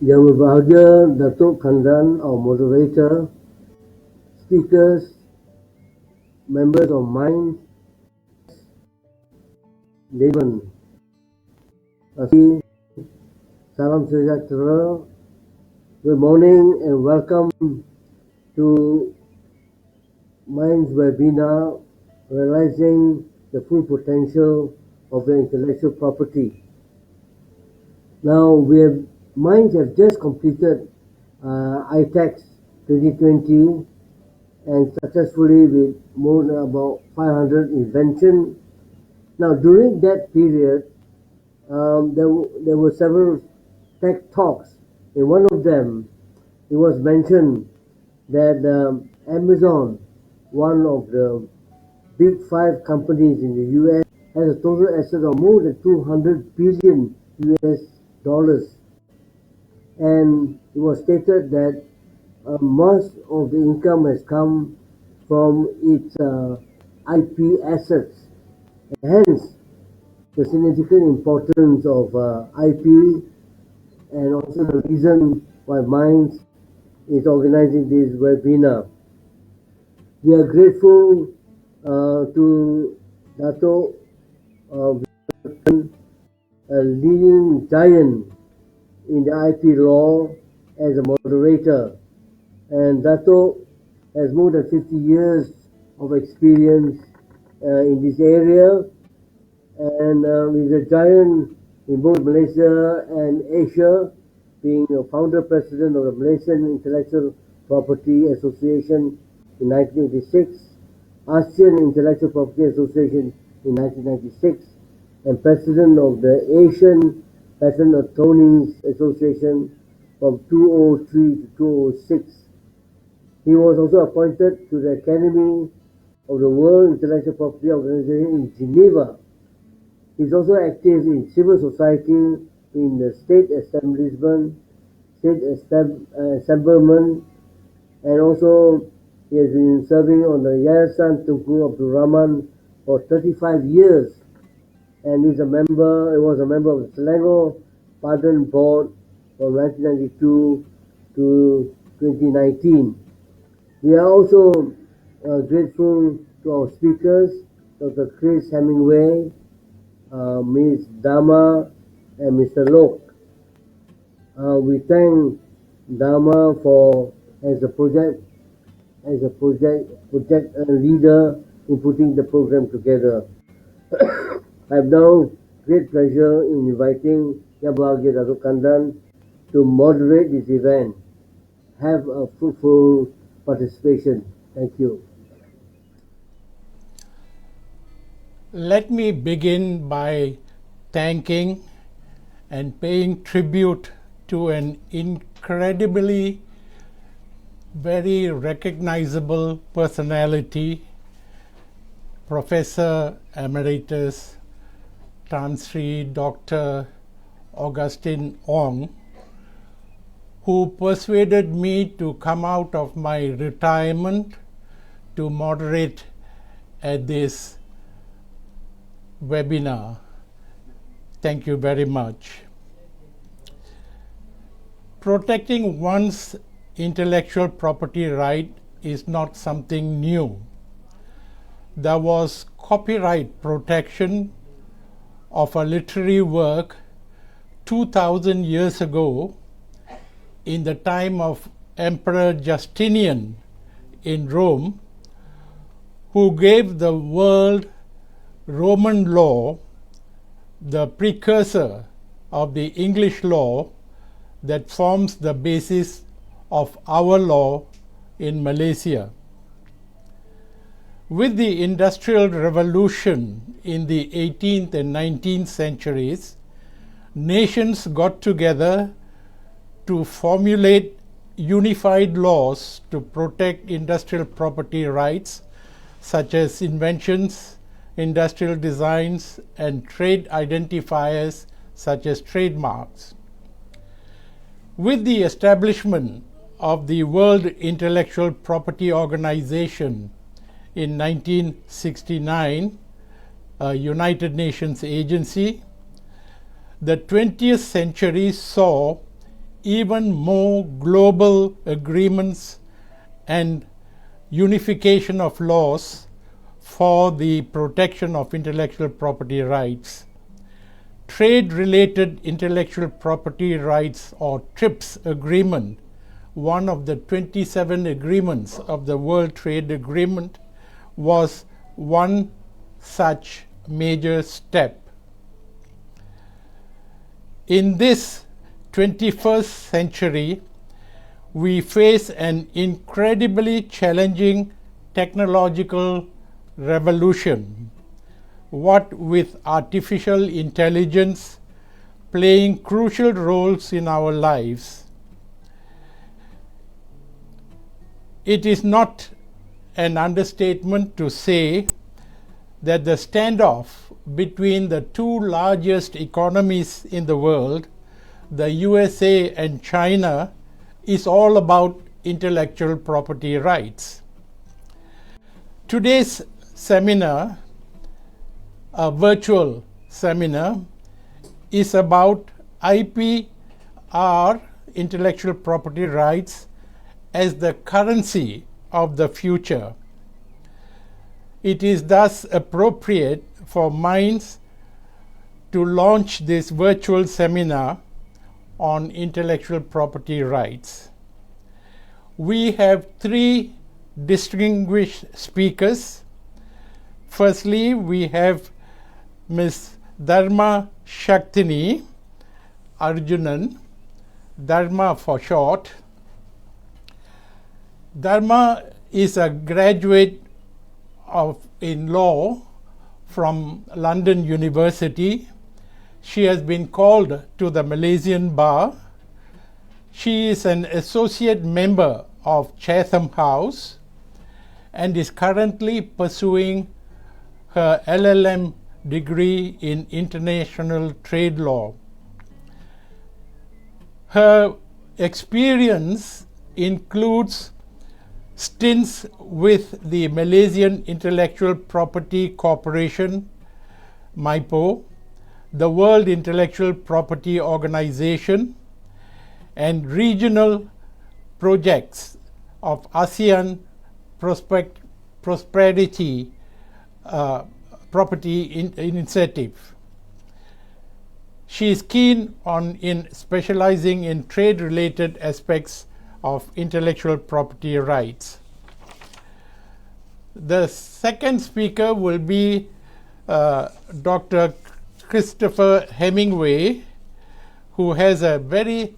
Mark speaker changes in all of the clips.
Speaker 1: Yang berbahagia Datuk Kandan, our moderator, speakers, members of Minds, Lehman, Salam Sejahtera, good morning and welcome to Minds webinar, Realizing the Full Potential of the Intellectual Property. Now, Minds have just completed ITEX 2020 and successfully with more than about 500 inventions. Now, during that period, there were several tech talks. In one of them, it was mentioned that Amazon, one of the big 5 companies in the US, has a total asset of more than 200 billion US dollars. And it was stated that most of the income has come from its IP assets. Hence, the significant importance of IP and also the reason why Minds is organizing this webinar. We are grateful to Dato, a leading giant in the IP law, as a moderator. And Dato has more than 50 years of experience in this area, and is a giant in both Malaysia and Asia, being a founder president of the Malaysian Intellectual Property Association in 1986, ASEAN Intellectual Property Association in 1996, and president of the Asian Patent Attorneys Association from 2003 to 2006. He was also appointed to the Academy of the World Intellectual Property Organization in Geneva. He's also active in civil society, in the state establishment, and also he has been serving on the Yayasan Tunku Abdul Rahman for 35 years, and he was a member of the Selangor Pardon Board from 1992 to 2019. We are also grateful to our speakers, Dr. Chris Hemingway, Ms. Dama, and Mr. Lok. We thank Dama as a project leader in putting the program together. I have now great pleasure in inviting Yang Berbahagia Datuk Kandan to moderate this event. Have a fruitful participation. Thank you.
Speaker 2: Let me begin by thanking and paying tribute to an incredibly very recognizable personality, Professor Emeritus Tan Sri Dr. Augustine Ong, who persuaded me to come out of my retirement to moderate at this webinar. Thank you very much. Protecting one's intellectual property right is not something new. There was copyright protection of a literary work 2000 years ago in the time of Emperor Justinian in Rome, who gave the world Roman law, the precursor of the English law that forms the basis of our law in Malaysia. With the Industrial Revolution in the 18th and 19th centuries, nations got together to formulate unified laws to protect industrial property rights, such as inventions, industrial designs, and trade identifiers, such as trademarks. With the establishment of the World Intellectual Property Organization in 1969, a United Nations agency, the 20th century saw even more global agreements and unification of laws for the protection of intellectual property rights. Trade-related intellectual property rights, or TRIPS agreement, one of the 27 agreements of the World Trade Agreement, was one such major step. In this 21st century, we face an incredibly challenging technological revolution, what with artificial intelligence playing crucial roles in our lives. It is not an understatement to say that the standoff between the two largest economies in the world, the USA and China, is all about intellectual property rights. Today's seminar, a virtual seminar, is about IPR, intellectual property rights, as the currency of the future. It is thus appropriate for Minds to launch this virtual seminar on intellectual property rights. We have three distinguished speakers. Firstly, we have Ms. Dharma Shaktini Arjunan, Dharma for short. Dharma is a graduate in law from London University. She has been called to the Malaysian bar. She is an associate member of Chatham House and is currently pursuing her LLM degree in international trade law. Her experience includes stints with the Malaysian Intellectual Property Corporation, MIPO, the World Intellectual Property Organization, and regional projects of ASEAN Prosperity Property Initiative. She is keen in specializing in trade-related aspects of intellectual property rights. The second speaker will be Dr. Christopher Hemingway, who has a very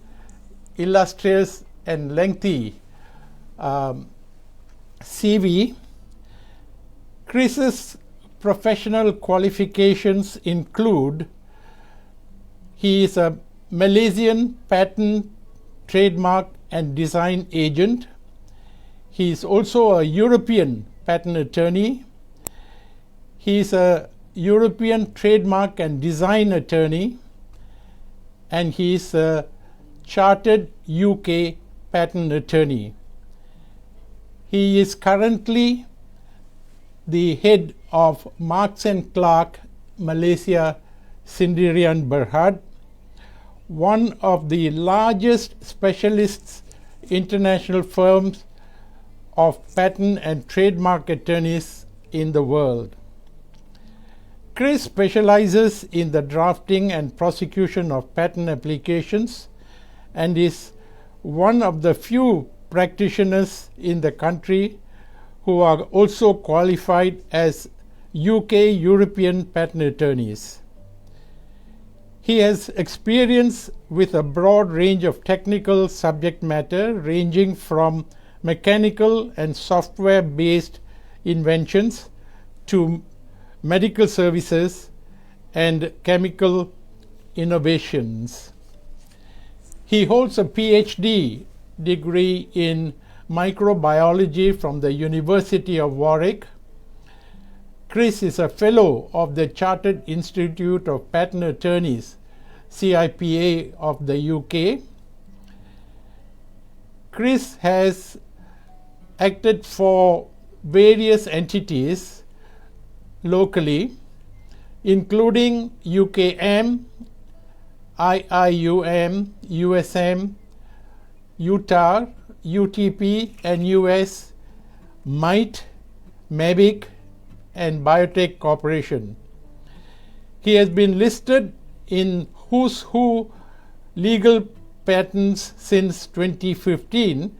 Speaker 2: illustrious and lengthy CV. Chris's professional qualifications include: he is a Malaysian patent, trademark and design agent. He is also a European patent attorney. He is a European trademark and design attorney, and he is a chartered UK patent attorney. He is currently the head of Marks & Clark Malaysia Sendirian Berhad, one of the largest specialist international firms of patent and trademark attorneys in the world. Chris specializes in the drafting and prosecution of patent applications and is one of the few practitioners in the country who are also qualified as UK European patent attorneys. He has experience with a broad range of technical subject matter, ranging from mechanical and software-based inventions to medical services and chemical innovations. He holds a PhD degree in microbiology from the University of Warwick. Chris is a fellow of the Chartered Institute of Patent Attorneys, CIPA, of the UK. Chris has acted for various entities locally, including UKM, IIUM, USM, UTAR, UTP, NUS, MITE, MEBIC, and Biotech Corporation. He has been listed in Who's Who legal patents since 2015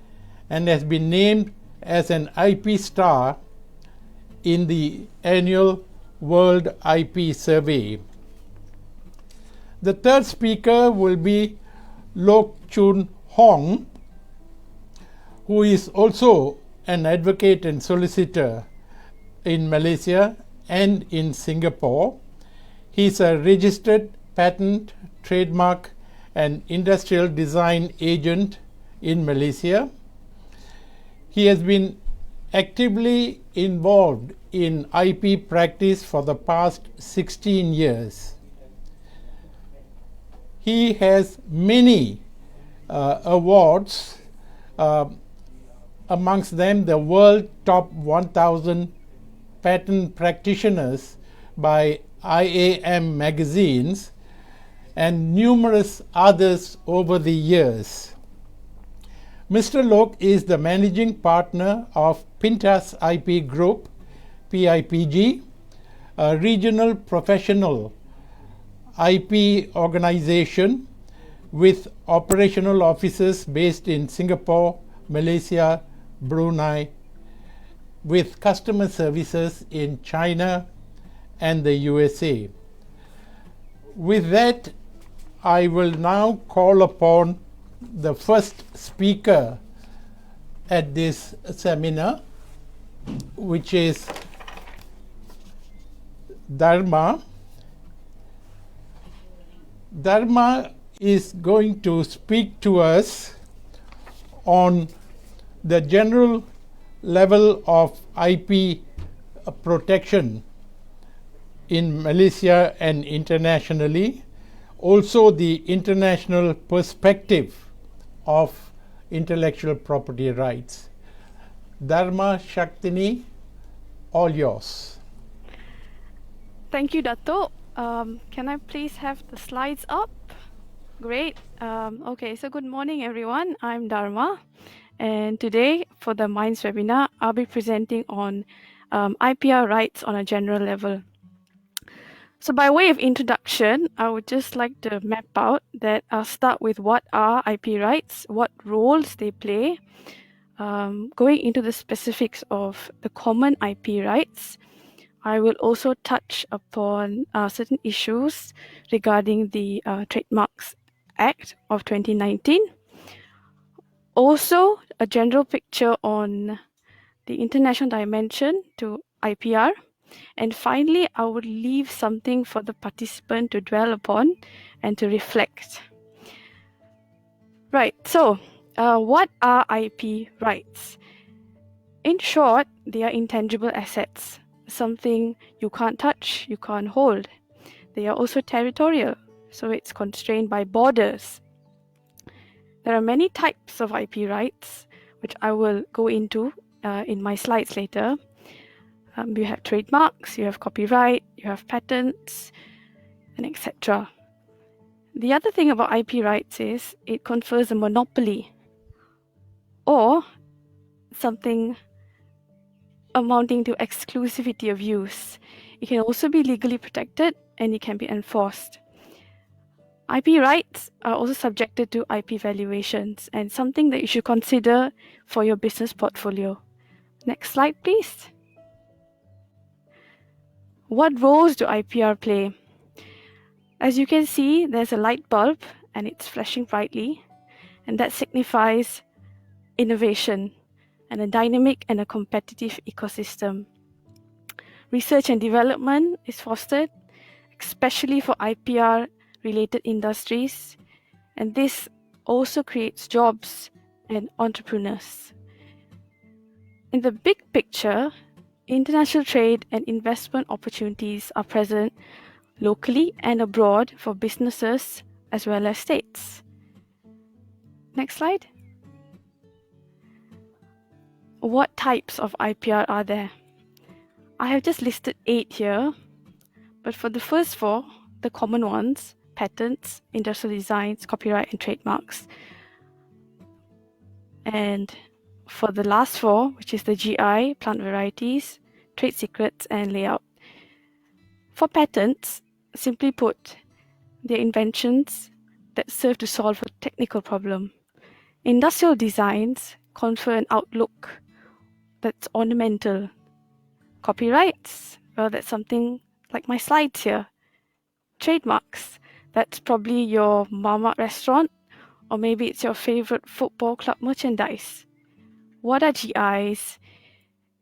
Speaker 2: and has been named as an IP star in the annual World IP Survey. The third speaker will be Lok Chun Hong, who is also an advocate and solicitor in Malaysia and in Singapore. He is a registered patent, trademark, and industrial design agent in Malaysia. He has been actively involved in IP practice for the past 16 years. He has many awards, amongst them the World Top 1000 Patent Practitioners by IAM magazines and numerous others over the years. Mr. Lok is the managing partner of Pintas IP Group, PIPG, a regional professional IP organization with operational offices based in Singapore, Malaysia, Brunei, with customer services in China and the USA. With that, I will now call upon the first speaker at this seminar, which is Dharma. Dharma is going to speak to us on the general level of IP protection in Malaysia and internationally, also the international perspective of intellectual property rights. Dharma Shaktini, all yours.
Speaker 3: Thank you, Dato'. Can I please have the slides up? Great. Okay, so good morning, everyone. I'm Dharma. And today, for the MINDS webinar, I'll be presenting on IPR rights on a general level. So by way of introduction, I would just like to map out that I'll start with what are IP rights, what roles they play, going into the specifics of the common IP rights. I will also touch upon certain issues regarding the Trademarks Act of 2019. Also, a general picture on the international dimension to IPR. And finally, I would leave something for the participant to dwell upon and to reflect. Right, so what are IP rights? In short, they are intangible assets, something you can't touch, you can't hold. They are also territorial, so it's constrained by borders. There are many types of IP rights, which I will go into in my slides later. You have trademarks, you have copyright, you have patents, and etc. The other thing about IP rights is it confers a monopoly or something amounting to exclusivity of use. It can also be legally protected and it can be enforced. IP rights are also subjected to IP valuations and something that you should consider for your business portfolio. Next slide, please. What roles do IPR play? As you can see, there's a light bulb and it's flashing brightly, and that signifies innovation and a dynamic and a competitive ecosystem. Research and development is fostered, especially for IPR-related industries, and this also creates jobs and entrepreneurs. In the big picture, international trade and investment opportunities are present locally and abroad for businesses as well as states. Next slide. What types of IPR are there? I have just listed 8 here, but for the first 4, the common ones, patents, industrial designs, copyright, and trademarks, And for the last four, which is the GI, plant varieties, trade secrets, and layout. For patents, simply put, they're inventions that serve to solve a technical problem. Industrial designs confer an outlook that's ornamental. Copyrights, well, that's something like my slides here. Trademarks, that's probably your mama restaurant, or maybe it's your favorite football club merchandise. What are GIs?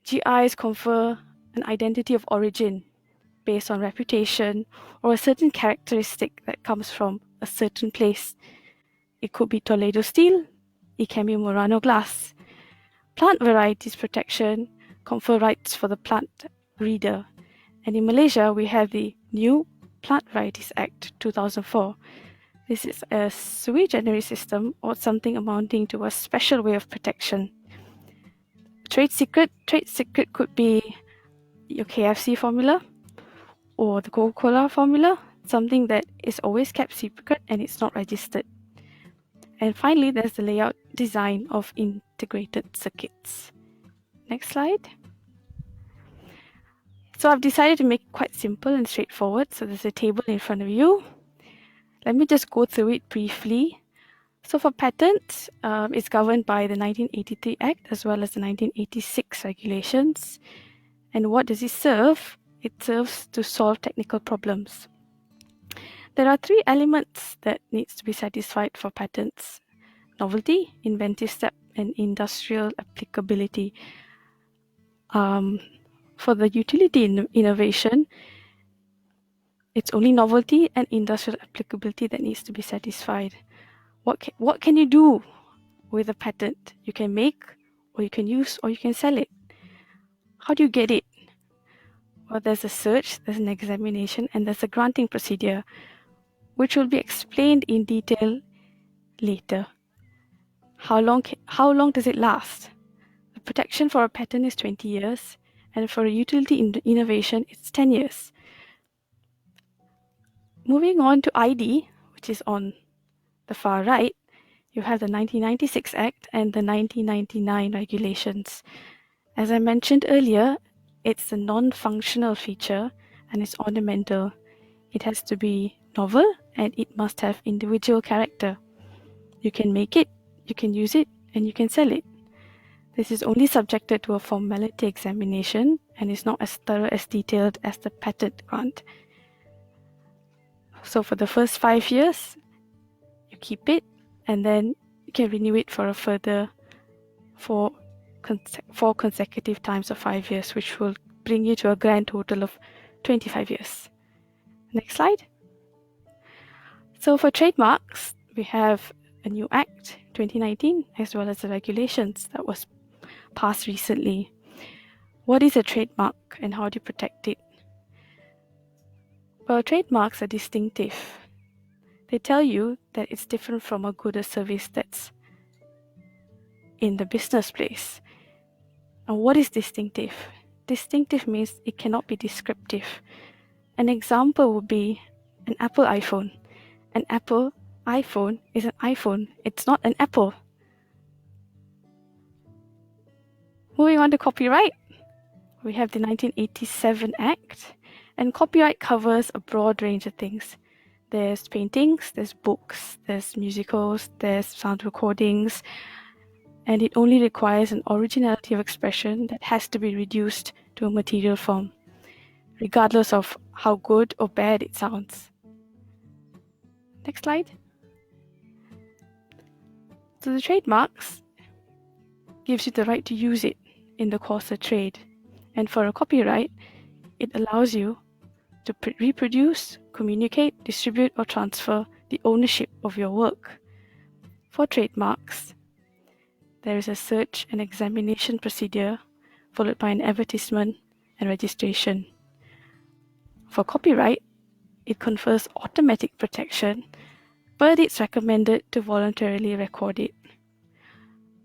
Speaker 3: GIs confer an identity of origin based on reputation or a certain characteristic that comes from a certain place. It could be Toledo steel, it can be Murano glass. Plant varieties protection confer rights for the plant breeder. And in Malaysia, we have the new Plant Varieties Act 2004. This is a sui generis system or something amounting to a special way of protection. Trade secret could be your KFC formula or the Coca-Cola formula, something that is always kept secret and it's not registered. And finally, there's the layout design of integrated circuits. Next slide. So I've decided to make it quite simple and straightforward. So there's a table in front of you. Let me just go through it briefly. So for patents, it's governed by the 1983 Act as well as the 1986 regulations. And what does it serve? It serves to solve technical problems. There are three elements that needs to be satisfied for patents: novelty, inventive step, and industrial applicability. For the utility innovation, it's only novelty and industrial applicability that needs to be satisfied. What can you do with a patent? You can make, or you can use, or you can sell it. How do you get it? Well, there's a search, there's an examination, and there's a granting procedure, which will be explained in detail later. How long does it last? The protection for a patent is 20 years, and for a utility innovation, it's 10 years. Moving on to ID, which is on the far right, you have the 1996 Act and the 1999 regulations. As I mentioned earlier, it's a non-functional feature and it's ornamental. It has to be novel and it must have individual character. You can make it, you can use it, and you can sell it. This is only subjected to a formality examination and is not as thorough as detailed as the patent grant. So for the first 5 years, you keep it and then you can renew it for a further four consecutive times of 5 years, which will bring you to a grand total of 25 years. Next slide. So for trademarks, we have a new Act 2019 as well as the regulations that was passed recently. What is a trademark and how do you protect it? Well, trademarks are distinctive. They tell you that it's different from a good or service that's in the business place. And what is distinctive? Distinctive means it cannot be descriptive. An example would be an Apple iPhone. An Apple iPhone is an iPhone. It's not an apple. Moving on to copyright, we have the 1987 Act, and copyright covers a broad range of things. There's paintings, there's books, there's musicals, there's sound recordings, and it only requires an originality of expression that has to be reduced to a material form, regardless of how good or bad it sounds. Next slide. So the trademarks gives you the right to use it in the course of trade. And for a copyright, it allows you to reproduce, communicate, distribute, or transfer the ownership of your work. For trademarks, there is a search and examination procedure followed by an advertisement and registration. For copyright, it confers automatic protection, but it's recommended to voluntarily record it.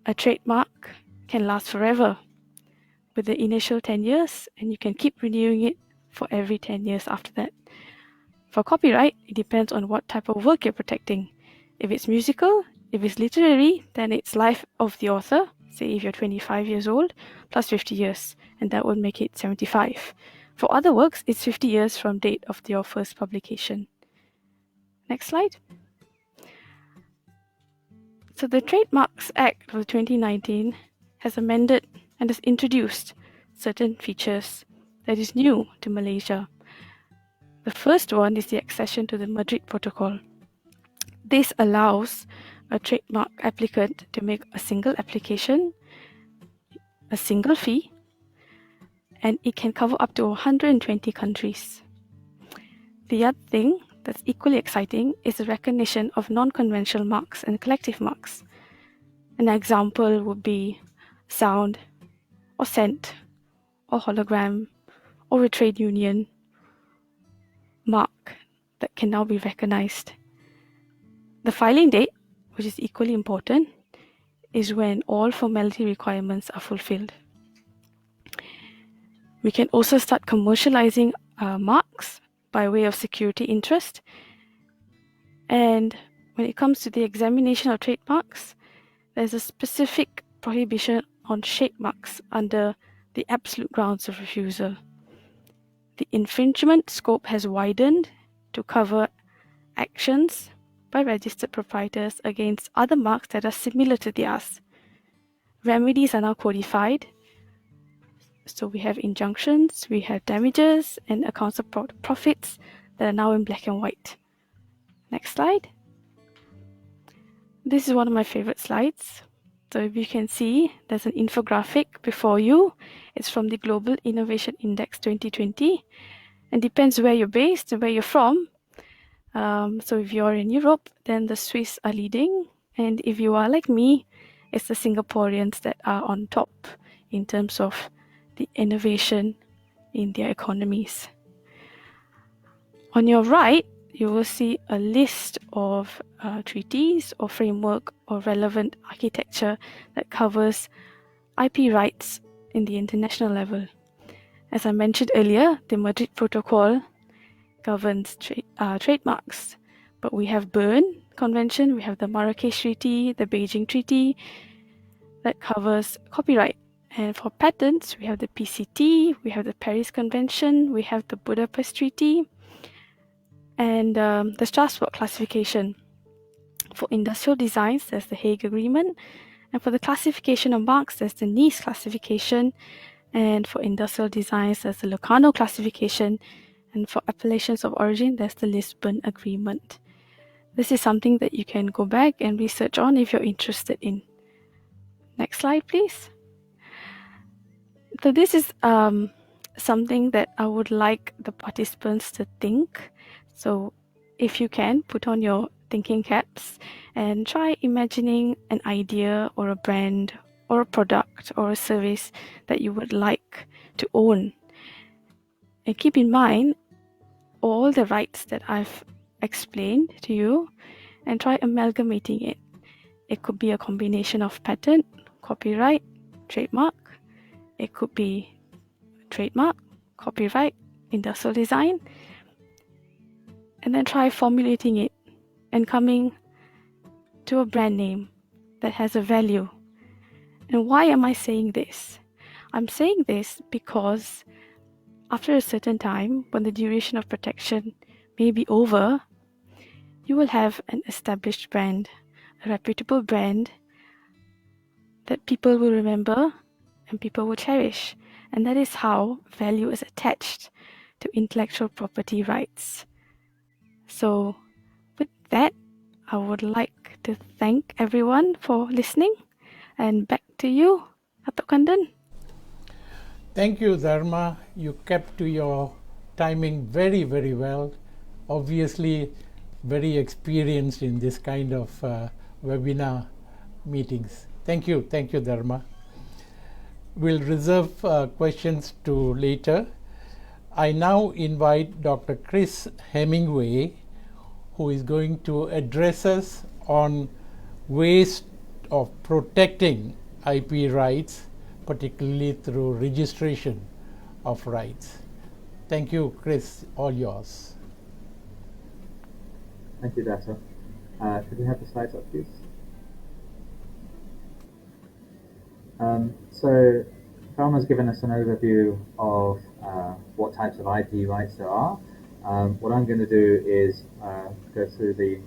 Speaker 3: A trademark can last forever with the initial 10 years, and you can keep renewing it for every 10 years after that. For copyright, it depends on what type of work you're protecting. If it's musical, If it's literary, then it's life of the author, say if you're 25 years old, plus 50 years, and that would make it 75. For other works, it's 50 years from date of your first publication. Next slide. So the Trademarks Act of 2019 has amended and has introduced certain features that is new to Malaysia. The first one is the accession to the Madrid Protocol. This allows a trademark applicant to make a single application, a single fee, and it can cover up to 120 countries. The other thing that's equally exciting is the recognition of non-conventional marks and collective marks. An example would be sound, or scent, or hologram, or a trade union mark that can now be recognized. The filing date, which is equally important, is when all formality requirements are fulfilled. We can also start commercializing marks by way of security interest. And when it comes to the examination of trademarks, there's a specific prohibition on shape marks under the absolute grounds of refusal. The infringement scope has widened to cover actions by registered proprietors against other marks that are similar to theirs. Remedies are now codified. So we have injunctions, we have damages, and accounts of profits that are now in black and white. Next slide. This is one of my favorite slides. So if you can see, there's an infographic before you. It's from the Global Innovation Index 2020. And depends where you're based and where you're from. So if you're in Europe, then the Swiss are leading. And if you are like me, it's the Singaporeans that are on top in terms of the innovation in their economies. On your right, you will see a list of treaties or framework or relevant architecture that covers IP rights in the international level. As I mentioned earlier, the Madrid Protocol governs trademarks, but we have Berne Convention, we have the Marrakesh Treaty, the Beijing Treaty that covers copyright. And for patents, we have the PCT, we have the Paris Convention, we have the Budapest Treaty, and the Strasbourg classification. For industrial designs, there's the Hague Agreement, and for the classification of marks, there's the Nice classification, and for industrial designs, there's the Locarno classification, and for appellations of origin, there's the Lisbon Agreement. This is something that you can go back and research on if you're interested in. Next slide, please. So this is something that I would like the participants to think. So if you can, put on your thinking caps and try imagining an idea or a brand or a product or a service that you would like to own. And keep in mind all the rights that I've explained to you and try amalgamating it. It could be a combination of patent, copyright, trademark. It could be trademark, copyright, industrial design, and then try formulating it and coming to a brand name that has a value. And why am I saying this? I'm saying this because after a certain time, when the duration of protection may be over, you will have an established brand, a reputable brand that people will remember and people will cherish. And that is how value is attached to intellectual property rights. So with that, I would like to thank everyone for listening. And back to you, Atok Kandan.
Speaker 2: Thank you, Dharma. You kept to your timing very, very well. Obviously, very experienced in this kind of webinar meetings. Thank you, Dharma. We'll reserve questions to later. I now invite Dr. Chris Hemingway, who is going to address us on ways of protecting IP rights, particularly through registration of rights. Thank you, Chris, all yours.
Speaker 4: Thank you, Dato. Could we have the slides up, please? So Thelma's given us an overview of what types of IP rights there are. What I'm going to do is go through the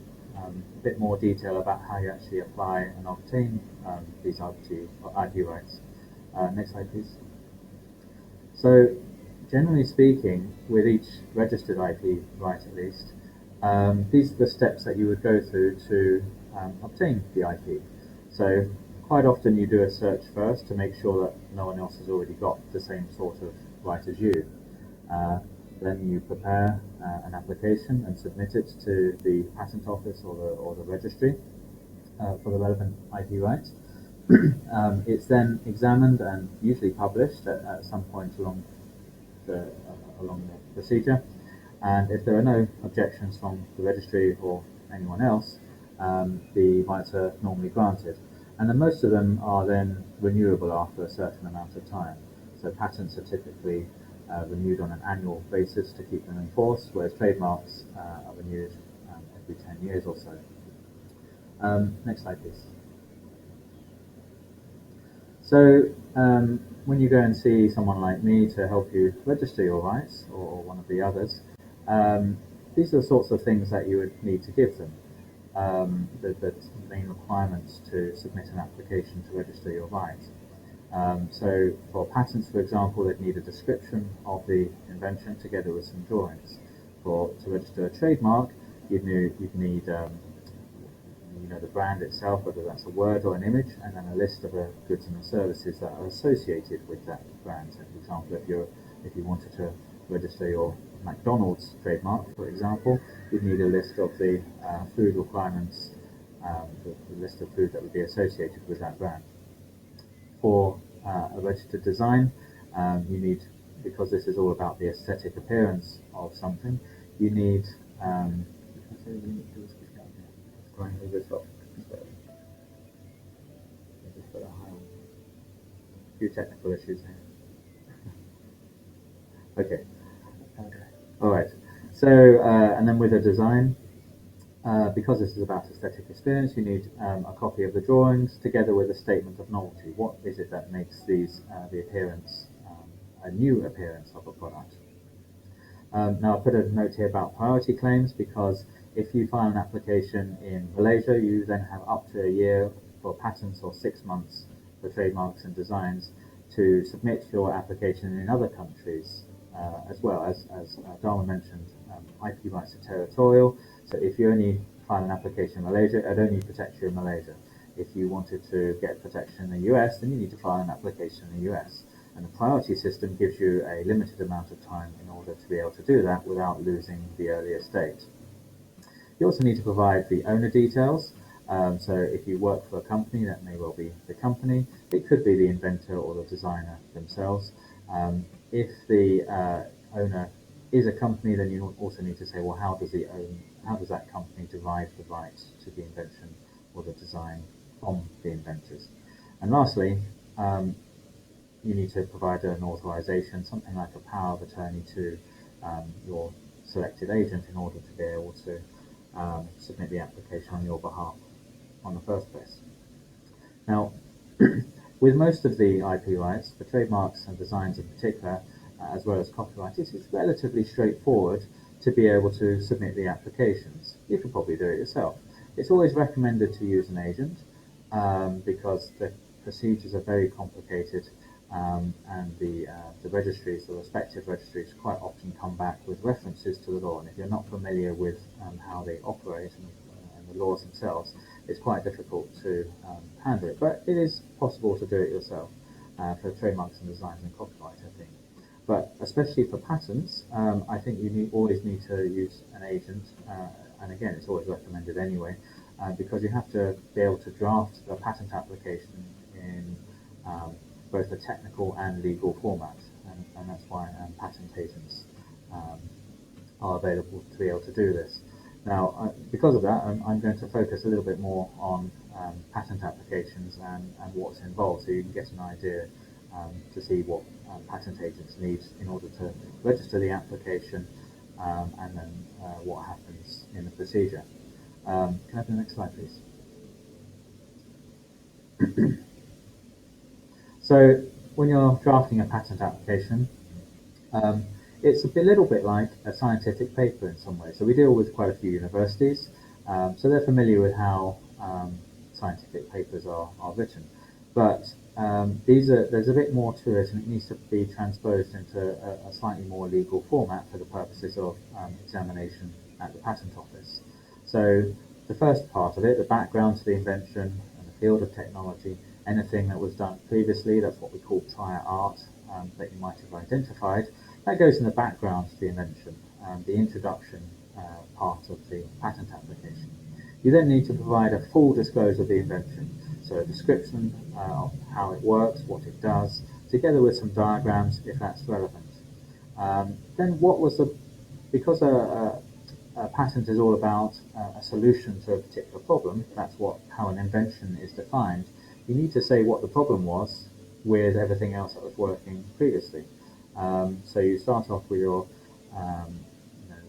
Speaker 4: bit more detail about how you actually apply and obtain these IP rights. Next slide, please. So generally speaking, with each registered IP right at least, these are the steps that you would go through to obtain the IP. So quite often you do a search first to make sure that no one else has already got the same sort of right as you. Then you prepare an application and submit it to the patent office or the registry for the relevant IP rights. It's then examined and usually published at some point along the procedure. And if there are no objections from the registry or anyone else, the rights are normally granted. And then most of them are then renewable after a certain amount of time. So patents are typically renewed on an annual basis to keep them in force, whereas trademarks are renewed every 10 years or so. Next slide, please. So when you go and see someone like me to help you register your rights, or one of the others, these are the sorts of things that you would need to give them. The main requirements to submit an application to register your rights. So for patents, for example, they'd need a description of the invention together with some drawings. To register a trademark, you'd need the brand itself, whether that's a word or an image, and then a list of the goods and the services that are associated with that brand. So for example, if you wanted to register your McDonald's trademark, for example, you'd need a list of the food requirements, the list of food that would be associated with that brand. For a registered design, you need, because this is all about the aesthetic appearance of something, you need going over this off. Just got a few technical issues here. Okay. All right. So, and then with a design, because this is about aesthetic experience, you need a copy of the drawings together with a statement of novelty. What is it that makes these the appearance, a new appearance of a product? Now, I put a note here about priority claims because if you file an application in Malaysia, you then have up to a year for patents or 6 months for trademarks and designs to submit your application in other countries as well. As Dharma mentioned, IP rights are territorial, so if you only file an application in Malaysia, it only protects you in Malaysia. If you wanted to get protection in the US, then you need to file an application in the US. And the priority system gives you a limited amount of time in order to be able to do that without losing the earlier state. You also need to provide the owner details. So if you work for a company, that may well be the company. It could be the inventor or the designer themselves. If the owner is a company, then you also need to say, well, how does that company derive the rights to the invention or the design from the inventors? And lastly, you need to provide an authorization, something like a power of attorney to your selected agent in order to be able to submit the application on your behalf on the first place. Now, with most of the IP rights, for trademarks and designs in particular, as well as copyright, it's relatively straightforward to be able to submit the applications. You could probably do it yourself. It's always recommended to use an agent because the procedures are very complicated and the registries, the respective registries, quite often come back with references to the law, and if you're not familiar with how they operate and the laws themselves, it's quite difficult to handle it. But it is possible to do it yourself for trademarks and designs and copyright, I think. But especially for patents, I think you always need to use an agent, and again, it's always recommended anyway, because you have to be able to draft the patent application in both a technical and legal format, and that's why patent agents are available to be able to do this. Now, because of that, I'm going to focus a little bit more on patent applications and what's involved, so you can get an idea to see what patent agents need in order to register the application, and then what happens in the procedure. Can I have the next slide, please? So when you're drafting a patent application, it's a little bit like a scientific paper in some ways. So we deal with quite a few universities, so they're familiar with how scientific papers are written. But there's a bit more to it, and it needs to be transposed into a slightly more legal format for the purposes of examination at the patent office. So the first part of it, the background to the invention and the field of technology, anything that was done previously, that's what we call prior art that you might have identified, that goes in the background to the invention, the introduction part of the patent application. You then need to provide a full disclosure of the invention, so a description of how it works, what it does, together with some diagrams if that's relevant. Then because a patent is all about a solution to a particular problem, that's how an invention is defined, you need to say what the problem was with everything else that was working previously. So you start off with your,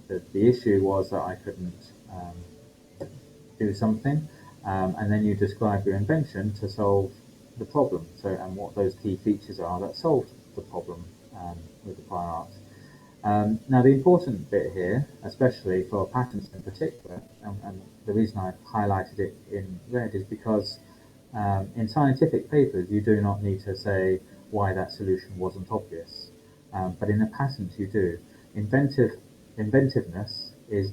Speaker 4: the issue was that I couldn't do something, and then you describe your invention to solve the problem. So, and what those key features are that solved the problem with the prior art. Now, the important bit here, especially for patents in particular, and the reason I've highlighted it in red is because in scientific papers, you do not need to say why that solution wasn't obvious. But in a patent, you do. Inventiveness is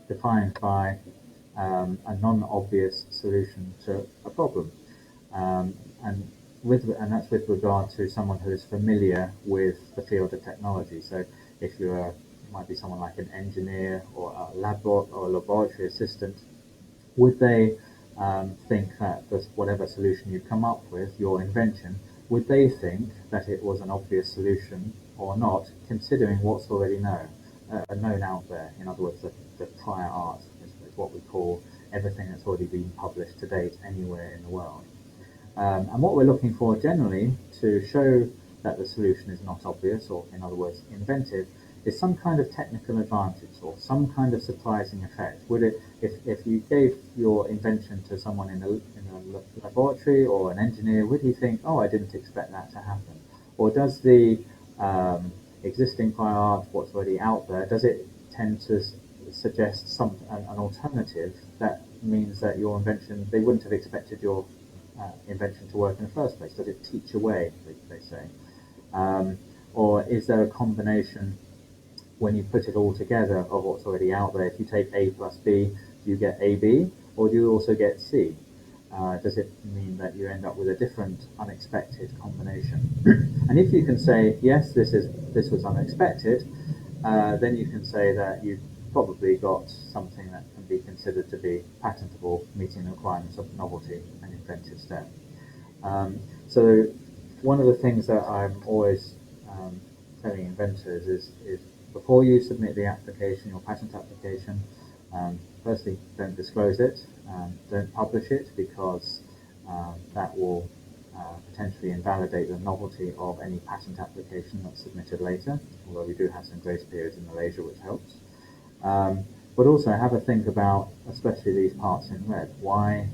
Speaker 4: defined by a non-obvious solution to a problem. And that's with regard to someone who is familiar with the field of technology. So if it might be someone like an engineer or a laboratory assistant, would they think that whatever solution you come up with, your invention, would they think that it was an obvious solution or not, considering what's already known out there? In other words, the prior art is what we call everything that's already been published to date anywhere in the world. And what we're looking for generally to show that the solution is not obvious, or in other words, inventive, is some kind of technical advantage or some kind of surprising effect. Would it, if you gave your invention to someone in a laboratory or an engineer, would he think, oh, I didn't expect that to happen? Or does the existing prior art, what's already out there, does it tend to suggest an alternative that means that your invention, they wouldn't have expected your invention to work in the first place? Does it teach away, they say? Or is there a combination, when you put it all together, of what's already out there? If you take A plus B, do you get AB, or do you also get C? Does it mean that you end up with a different unexpected combination? And if you can say, yes, this was unexpected, then you can say that you've probably got something that can be considered to be patentable, meeting the requirements of novelty and inventive step. So one of the things that I'm always telling inventors is before you submit the application, your patent application, firstly, don't disclose it, don't publish it, because that will potentially invalidate the novelty of any patent application that's submitted later, although we do have some grace periods in Malaysia which helps. But also have a think about, especially these parts in red, why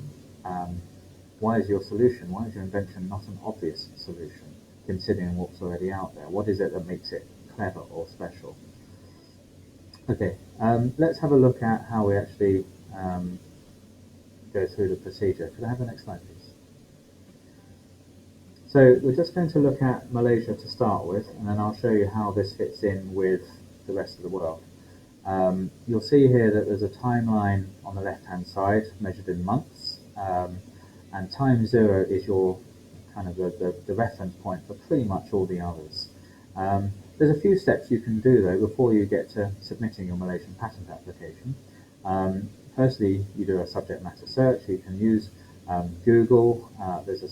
Speaker 4: is your solution, why is your invention not an obvious solution, considering what's already out there? What is it that makes it clever or special? Okay, let's have a look at how we actually go through the procedure. Could I have the next slide, please? So we're just going to look at Malaysia to start with, and then I'll show you how this fits in with the rest of the world. You'll see here that there's a timeline on the left-hand side measured in months, and time 0 is your kind of the reference point for pretty much all the others. There's a few steps you can do though before you get to submitting your Malaysian patent application. Firstly, you do a subject matter search. You can use Google. There's a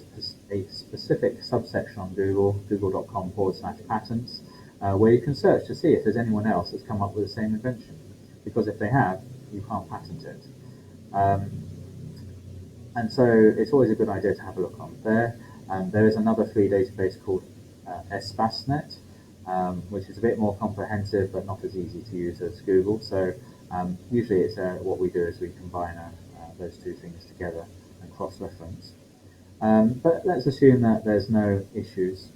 Speaker 4: specific subsection on Google, google.com/patents, where you can search to see if there's anyone else that's come up with the same invention, because if they have, you can't patent it. And so it's always a good idea to have a look on there. There is another free database called Espasnet, which is a bit more comprehensive but not as easy to use as Google. So usually it's what we do is we combine those two things together and cross-reference. But let's assume that there's no issues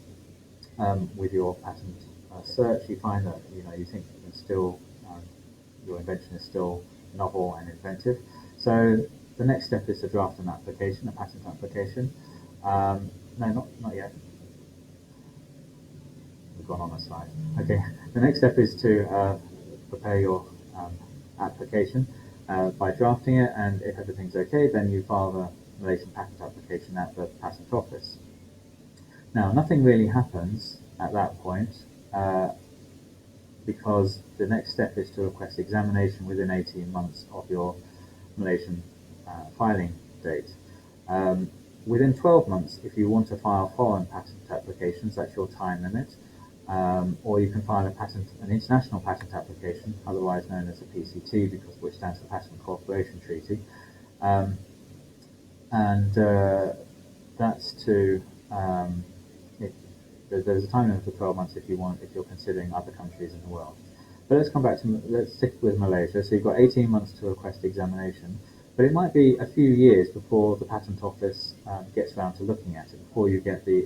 Speaker 4: with your patent search. You find that you think it's still your invention is still novel and inventive. So the next step is to draft an application, a patent application. No, not yet. We've gone on a slide. Okay, the next step is to prepare your application by drafting it, and if everything's okay, then you file the Malaysian patent application at the patent office. Now, nothing really happens at that point because the next step is to request examination within 18 months of your Malaysian filing date. Within 12 months, if you want to file foreign patent applications, that's your time limit, or you can file an international patent application, otherwise known as a PCT, which stands for Patent Cooperation Treaty, that's to there's a time limit for 12 months if you're considering other countries in the world. But let's stick with Malaysia. So you've got 18 months to request examination, but it might be a few years before the patent office gets around to looking at it, before you get the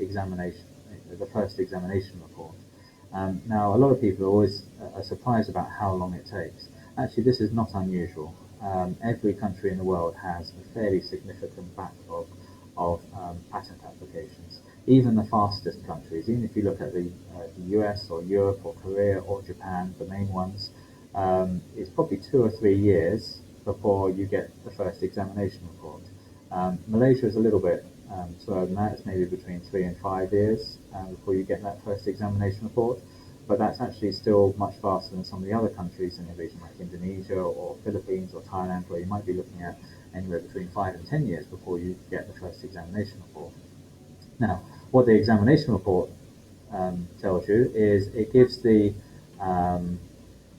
Speaker 4: first examination report. Now, a lot of people are always surprised about how long it takes. Actually, this is not unusual. Every country in the world has a fairly significant backlog of patent applications. Even the fastest countries, even if you look at the US or Europe or Korea or Japan, the main ones, it's probably 2 or 3 years before you get the first examination report. Malaysia is a little bit slower than that. It's maybe between 3 and 5 years before you get that first examination report. But that's actually still much faster than some of the other countries in the region, like Indonesia or Philippines or Thailand, where you might be looking at anywhere between 5 and 10 years before you get the first examination report. Now, what the examination report tells you is it gives you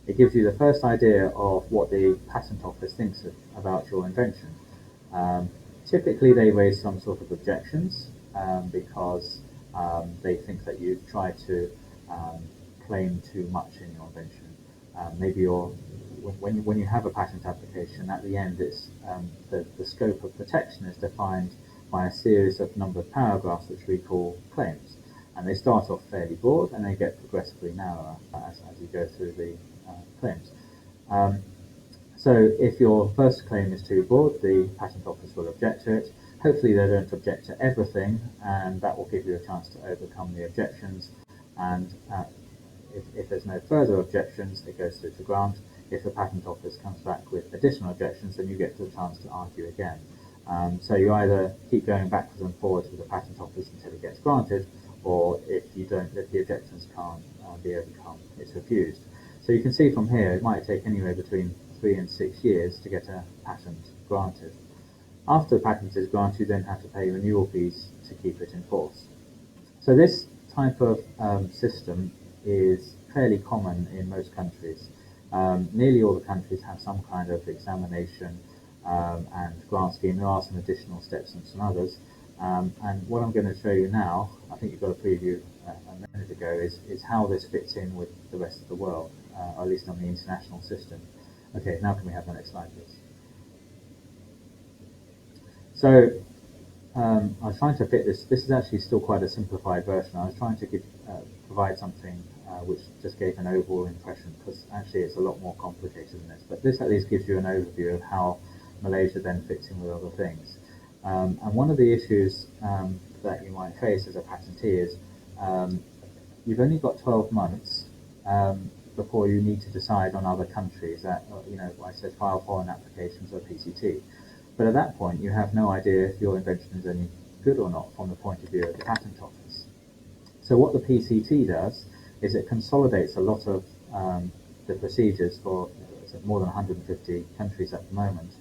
Speaker 4: the first idea of what the patent office thinks about your invention. Typically, they raise some sort of objections because they think that you try to claim too much in your invention. Maybe when you have a patent application, at the end, it's the scope of protection is defined by a series of numbered paragraphs, which we call claims. And they start off fairly broad, and they get progressively narrower as you go through the claims. So if your first claim is too broad, the patent office will object to it. Hopefully they don't object to everything, and that will give you a chance to overcome the objections. And if there's no further objections, it goes through to grant. If the patent office comes back with additional objections, then you get the chance to argue again. So you either keep going backwards and forwards with the patent office until it gets granted, or if the objections can't be overcome, it's refused. So you can see from here, it might take anywhere between 3 and 6 years to get a patent granted. After the patent is granted, you then have to pay renewal fees to keep it in force. So this type of system is fairly common in most countries. Nearly all the countries have some kind of examination and grant scheme. There are some additional steps and some others. And what I'm going to show you now, I think you've got a preview a minute ago, is how this fits in with the rest of the world, or at least on the international system. Okay, now can we have the next slide, please? So I was trying to fit this. This is actually still quite a simplified version. I was trying to provide something which just gave an overall impression, because actually it's a lot more complicated than this. But this at least gives you an overview of how Malaysia then fits in with other things. And one of the issues that you might face as a patentee is you've only got 12 months before you need to decide on other countries that, I said file foreign applications or PCT. But at that point, you have no idea if your invention is any good or not from the point of view of the patent office. So what the PCT does is it consolidates a lot of the procedures for more than 150 countries at the moment,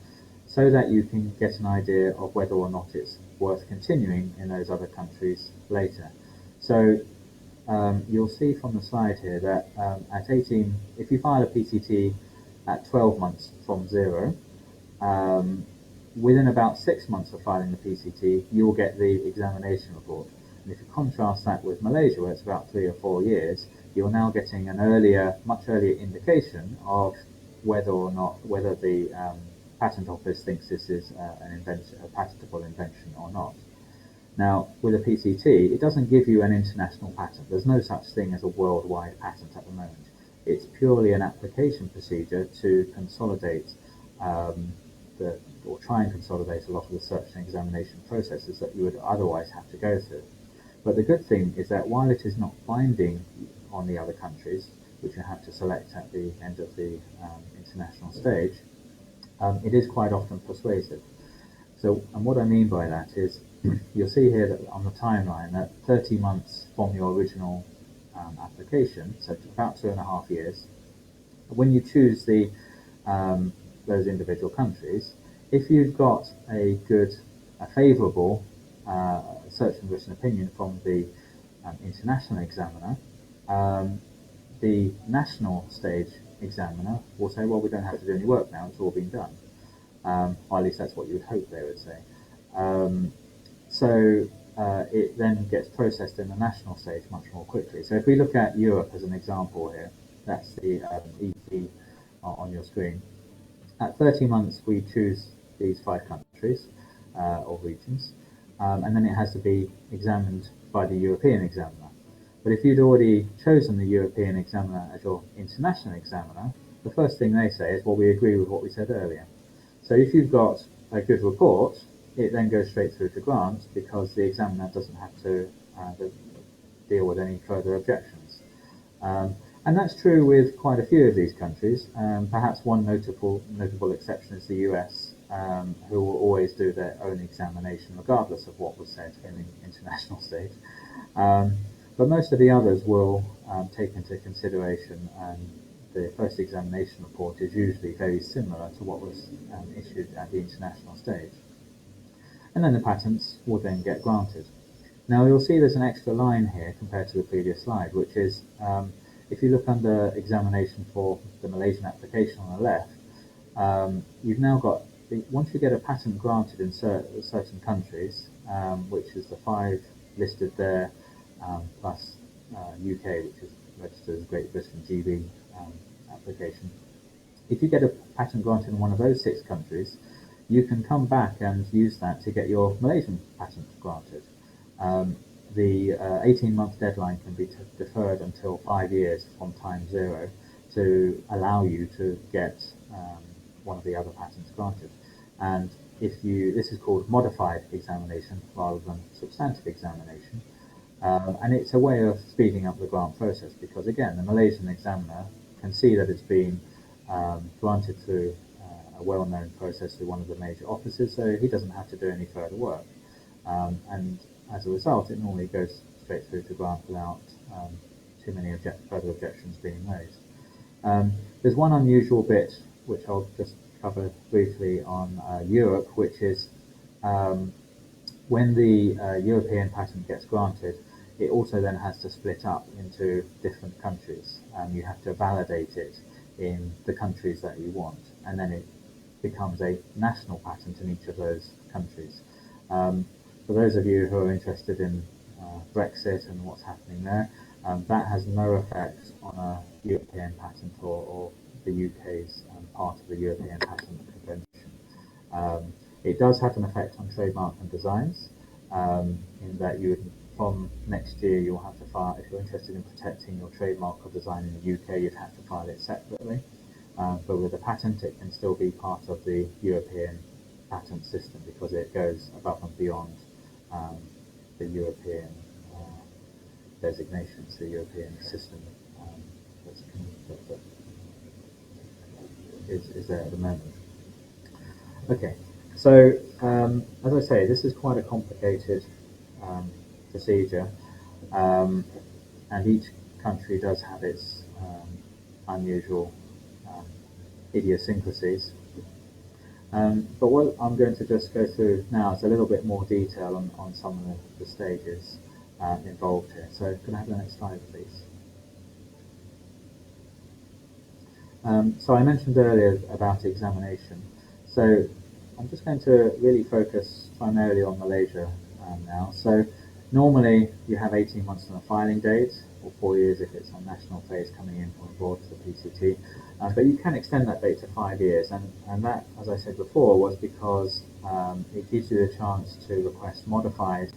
Speaker 4: so that you can get an idea of whether or not it's worth continuing in those other countries later. So you'll see from the slide here that at 18, if you file a PCT at 12 months from zero, within about 6 months of filing the PCT, you'll get the examination report. And if you contrast that with Malaysia, where it's about 3 or 4 years, you're now getting an much earlier indication of whether the patent office thinks this is a patentable invention or not. Now, with a PCT, it doesn't give you an international patent. There's no such thing as a worldwide patent at the moment. It's purely an application procedure to consolidate or try and consolidate a lot of the search and examination processes that you would otherwise have to go through. But the good thing is that while it is not binding on the other countries, which you have to select at the end of the international stage, it is quite often persuasive. So, and what I mean by that is, you'll see here that on the timeline that 30 months from your original application, so about 2.5 years, when you choose those individual countries, if you've got a favourable search and written opinion from the international examiner, the national stage examiner will say, well, we don't have to do any work now, it's all been done. Or at least that's what you would hope they would say. It then gets processed in the national stage much more quickly. So if we look at Europe as an example here, that's the EP on your screen. At 30 months, we choose these 5 countries or regions, and then it has to be examined by the European examiner. But if you'd already chosen the European examiner as your international examiner, the first thing they say is, well, we agree with what we said earlier. So if you've got a good report, it then goes straight through to grant because the examiner doesn't have to deal with any further objections. And that's true with quite a few of these countries. Perhaps one notable exception is the US, who will always do their own examination regardless of what was said in the international stage. But most of the others will take into consideration the first examination report is usually very similar to what was issued at the international stage. And then the patents will then get granted. Now you'll see there's an extra line here compared to the previous slide, which is if you look under examination for the Malaysian application on the left, you've now got, once you get a patent granted in certain countries, which is the 5 listed there, plus UK, which is registered as Great Britain GB application. If you get a patent granted in one of those 6 countries, you can come back and use that to get your Malaysian patent granted. The 18-month deadline can be deferred until 5 years from time 0 to allow you to get one of the other patents granted. And this is called modified examination rather than substantive examination. And it's a way of speeding up the grant process because, again, the Malaysian examiner can see that it's been granted through a well-known process through one of the major offices, so he doesn't have to do any further work. And as a result, it normally goes straight through to grant without too many further objections being raised. There's one unusual bit which I'll just cover briefly on Europe, which is when the European patent gets granted, it also then has to split up into different countries. You have to validate it in the countries that you want, and then it becomes a national patent in each of those countries. For those of you who are interested in Brexit and what's happening there, that has no effect on a European patent or the UK's part of the European Patent Convention. It does have an effect on trademark and designs, in that you would, from next year, you'll have to file, if you're interested in protecting your trademark or design in the UK, you'd have to file it separately. But with a patent, it can still be part of the European patent system because it goes above and beyond the European designations, the European system that is there at the moment. Okay, so as I say, this is quite a complicated procedure, and each country does have its unusual idiosyncrasies. But what I'm going to just go through now is a little bit more detail on some of the stages involved here. So can I have the next slide, please? So I mentioned earlier about examination. So I'm just going to really focus primarily on Malaysia now. So normally you have 18 months from the filing date, or 4 years if it's on national phase coming in from abroad to the PCT. But you can extend that date to 5 years, and that, as I said before, was because it gives you the chance to request modified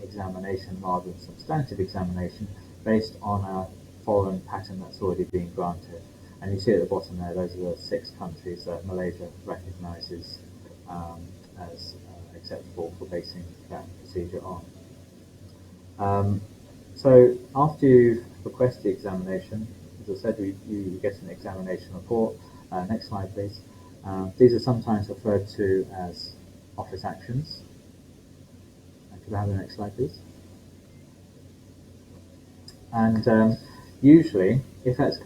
Speaker 4: examination rather than substantive examination based on a foreign patent that's already been granted. And you see at the bottom there, those are the 6 countries that Malaysia recognises as acceptable for basing that procedure on. So after you've requested the examination, as I said, you get an examination report. Next slide, please. These are sometimes referred to as office actions. Could I have the next slide, please? And usually, if it's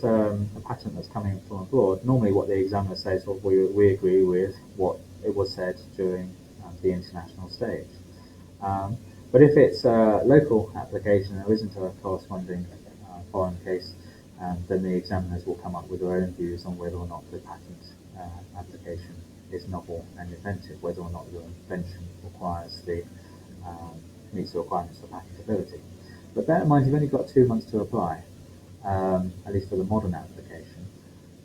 Speaker 4: a patent that's coming from abroad, normally what the examiner says, well, we agree with what it was said during the international stage. But if it's a local application, there isn't a corresponding foreign case, then the examiners will come up with their own views on whether or not the patent application is novel and inventive, whether or not the invention meets the requirements for patentability. But bear in mind, you've only got 2 months to apply, at least for the modern application.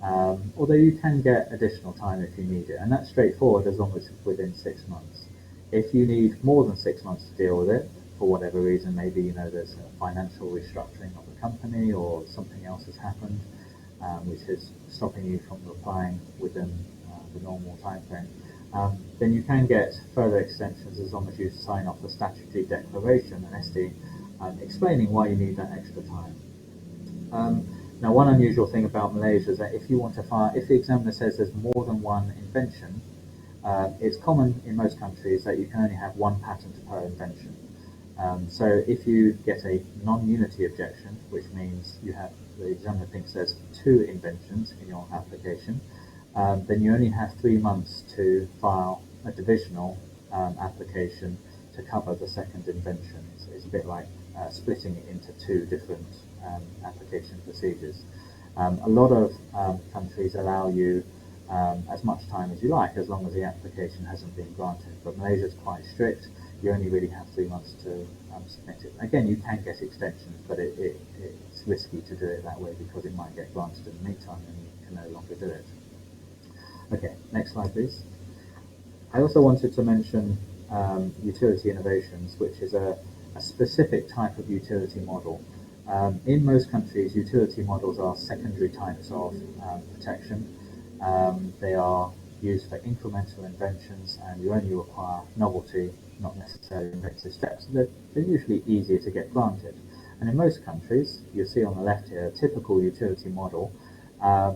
Speaker 4: Although you can get additional time if you need it, and that's straightforward as long as it's within 6 months. If you need more than 6 months to deal with it, for whatever reason, maybe there's a financial restructuring of the company or something else has happened, which is stopping you from applying within the normal time frame, then you can get further extensions as long as you sign off the statutory declaration, an SD, explaining why you need that extra time. Now, one unusual thing about Malaysia is that if the examiner says there's more than one invention, it's common in most countries that you can only have 1 patent per invention. So if you get a non-unity objection, which means the examiner thinks there's 2 inventions in your application, then you only have 3 months to file a divisional application to cover the second invention. It's a bit like splitting it into 2 different application procedures. A lot of countries allow you as much time as you like, as long as the application hasn't been granted. But Malaysia is quite strict. You only really have 3 months to submit it. Again, you can get extensions, but it's risky to do it that way because it might get granted in the meantime and you can no longer do it. Okay, next slide, please. I also wanted to mention utility innovations, which is a specific type of utility model. In most countries, utility models are secondary types of protection. They are used for incremental inventions, and you only require novelty, not necessarily inventive steps. They're usually easier to get granted. And in most countries, you'll see on the left here, a typical utility model,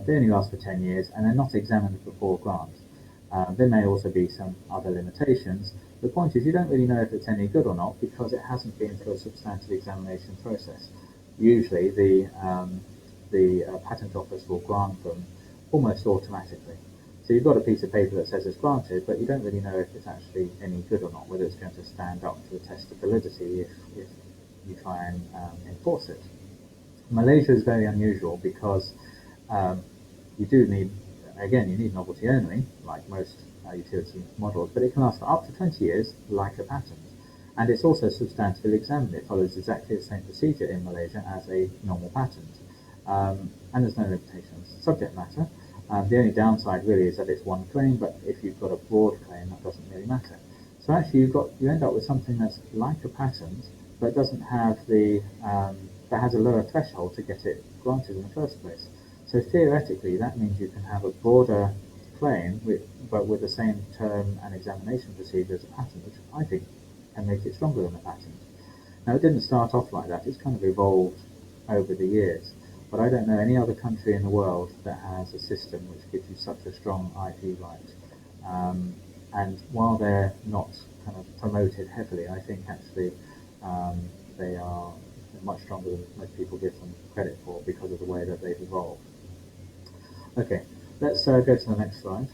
Speaker 4: they only last for 10 years and they're not examined before grant. There may also be some other limitations. The point is you don't really know if it's any good or not because it hasn't been through a substantive examination process. Usually the patent office will grant them almost automatically. So you've got a piece of paper that says it's granted, but you don't really know if it's actually any good or not, whether it's going to stand up to the test of validity if you try and enforce it. Malaysia is very unusual because you need novelty only, like most utility models, but it can last for up to 20 years, like a patent. And it's also substantively examined. It follows exactly the same procedure in Malaysia as a normal patent. And there's no limitations. Subject matter. The only downside really is that it's one claim, but if you've got a broad claim, that doesn't really matter. So actually you end up with something that's like a patent, but doesn't have that has a lower threshold to get it granted in the first place. So theoretically, that means you can have a broader claim, but with the same term and examination procedure as a patent, which I think can make it stronger than a patent. Now, it didn't start off like that. It's kind of evolved over the years. But I don't know any other country in the world that has a system which gives you such a strong IP right. And while they're not kind of promoted heavily, I think actually they are much stronger than most people give them credit for because of the way that they've evolved. Okay, let's go to the next slide.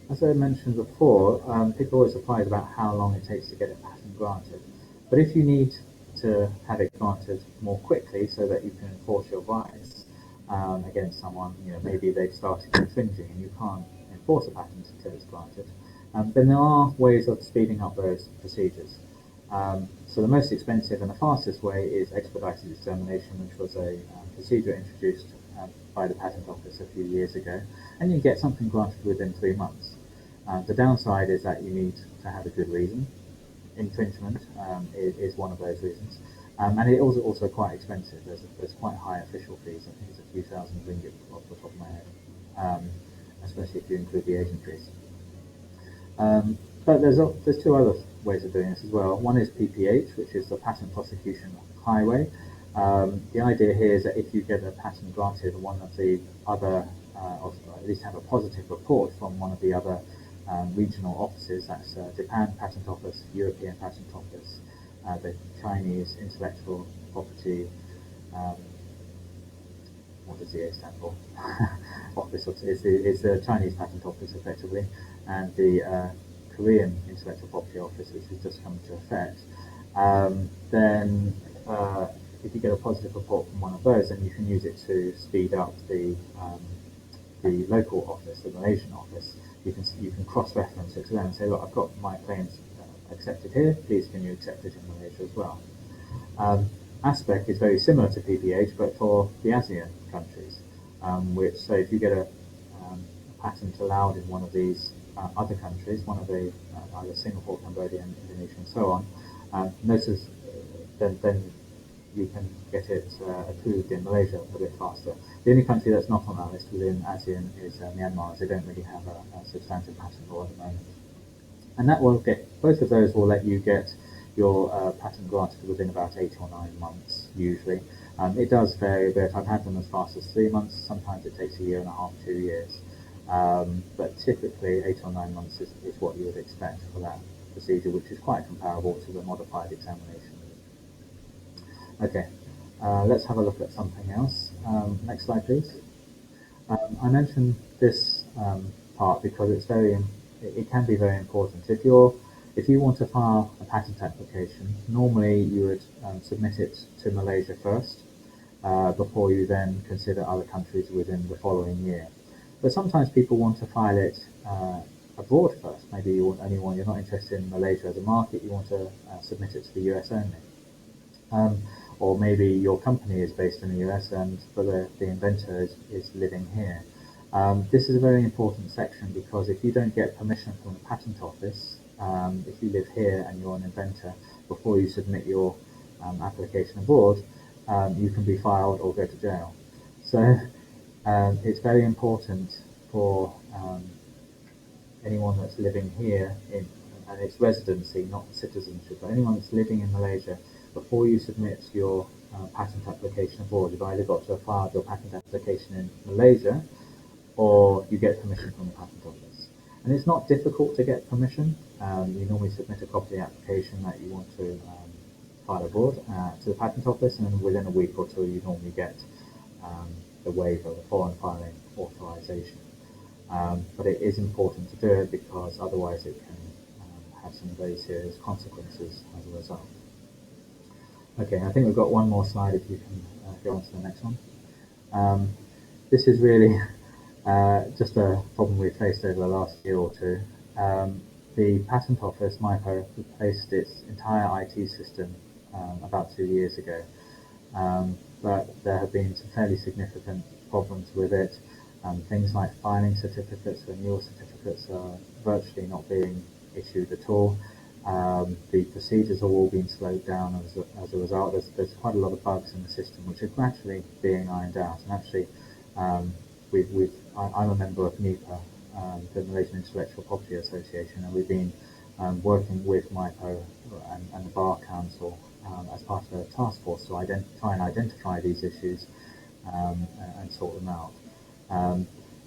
Speaker 4: As I mentioned before, people always surprised about how long it takes to get a patent granted. But if you need to have it granted more quickly so that you can enforce your rights against someone, maybe they've started infringing and you can't enforce a patent until it's granted, then there are ways of speeding up those procedures. So the most expensive and the fastest way is expedited examination, which was a procedure introduced by the Patent Office a few years ago, and you get something granted within 3 months. The downside is that you need to have a good reason. Infringement is one of those reasons. And it is also quite expensive. There's quite high official fees. I think it's a few thousand ringgit off the top of my head, especially if you include the agent fees. But there's two other ways of doing this as well. One is PPH, which is the Patent Prosecution Highway. The idea here is that if you get a patent granted, one of the other, or at least have a positive report from one of the other regional offices, that's Japan Patent Office, European Patent Office, the Chinese Intellectual Property, what does the A stand for? Office is the Chinese Patent Office effectively, and the Korean Intellectual Property Office, which has just come into effect. Then if you get a positive report from one of those, then you can use it to speed up the local office, the Malaysian office. You can cross-reference it to them and say, look, I've got my claims accepted here, please can you accept it in Malaysia as well. ASPEC is very similar to PPH, but for the ASEAN countries, so if you get a patent allowed in one of these other countries, one of the either Singapore, Cambodia, Indonesia, and so on, then you can get it approved in Malaysia a bit faster. The only country that's not on that list within ASEAN is Myanmar, as they don't really have a substantive patent law at the moment. And that will both of those will let you get your patent granted within about 8 or 9 months, usually. It does vary a bit. I've had them as fast as 3 months. Sometimes it takes 1.5 years, 2 years. But typically 8 or 9 months is what you would expect for that procedure, which is quite comparable to the modified examination. Okay, let's have a look at something else. Next slide, please. I mentioned this part because it can be very important. If you want to file a patent application, normally you would submit it to Malaysia first, before you then consider other countries within the following year. But sometimes people want to file it abroad first. Maybe you're not interested in Malaysia as a market, you want to submit it to the US only. Or maybe your company is based in the US but the inventor is living here. This is a very important section because if you don't get permission from the patent office, if you live here and you're an inventor, before you submit your application abroad, you can be filed or go to jail. So it's very important for anyone that's living here and it's residency, not citizenship, but anyone that's living in Malaysia, before you submit your patent application abroad, you've either got to have filed your patent application in Malaysia or you get permission from the patent office. And it's not difficult to get permission. You normally submit a copy of the application that you want to file abroad to the patent office, and then within a week or two you normally get the waiver, the foreign filing authorization. But it is important to do it because otherwise it can have some very serious consequences as a result. Okay, I think we've got one more slide if you can go on to the next one. This is really just a problem we've faced over the last year or two. The Patent Office, MIPO, replaced its entire IT system about 2 years ago. But there have been some fairly significant problems with it. Things like filing certificates, renewal certificates are virtually not being issued at all. The procedures have all been slowed down as a result. There's quite a lot of bugs in the system which are gradually being ironed out. And actually, I'm a member of MIPA, the Malaysian Intellectual Property Association, and we've been working with MIPO and the Bar Council as part of a task force to try and identify these issues and sort them out.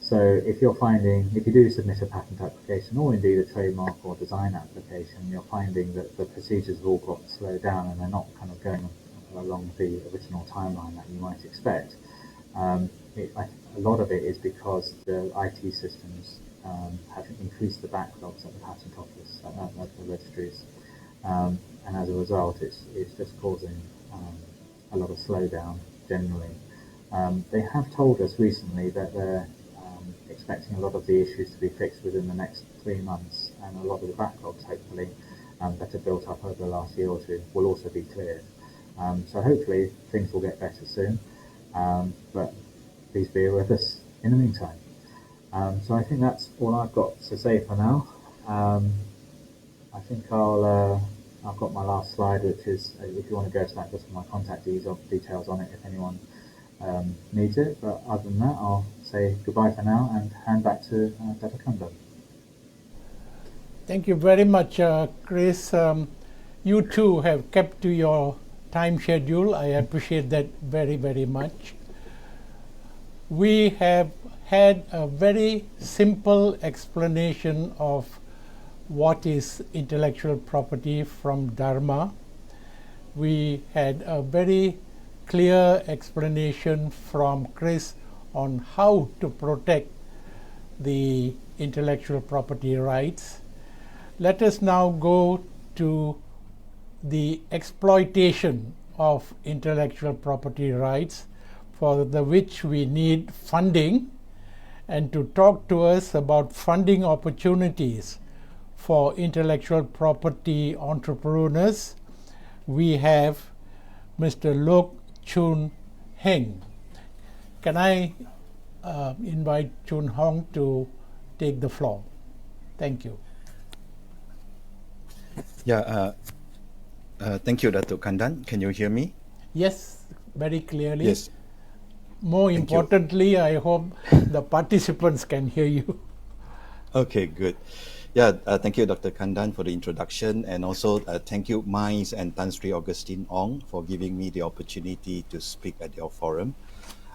Speaker 4: So if you do submit a patent application or indeed a trademark or design application, you're finding that the procedures have all got slowed down and they're not kind of going along the original timeline that you might expect. A lot of it is because the IT systems have increased the backlogs at the patent office, at the registries, and as a result it's just causing a lot of slowdown generally. They have told us recently that they're expecting a lot of the issues to be fixed within the next 3 months, and a lot of the backlogs, hopefully, that have built up over the last year or two will also be cleared. So hopefully things will get better soon, but please bear with us in the meantime. So I think that's all I've got to say for now. I think I've got my last slide, which is if you want to go to that, just my contact details on it if anyone needs it. But other than that, I'll say goodbye for now and hand back to Dr. Kunda.
Speaker 2: Thank you very much, Chris. You too have kept to your time schedule. I appreciate that very, very much. We have had a very simple explanation of what is intellectual property from Dharma. We had a very clear explanation from Chris on how to protect the intellectual property rights. Let us now go to the exploitation of intellectual property rights, for the which we need funding. And to talk to us about funding opportunities for intellectual property entrepreneurs, we have Mr. Lok Chun Heng. Can I invite Chun Hong to take the floor? Thank you.
Speaker 5: Yeah, thank you, Dr. Kandan. Can you hear me?
Speaker 2: Yes, very clearly.
Speaker 5: Yes.
Speaker 2: More importantly, I hope the participants can hear you.
Speaker 5: Okay, good. Yeah, thank you, Dr. Kandan, for the introduction, and also thank you, Miles and Tan Sri Augustine Ong, for giving me the opportunity to speak at your forum.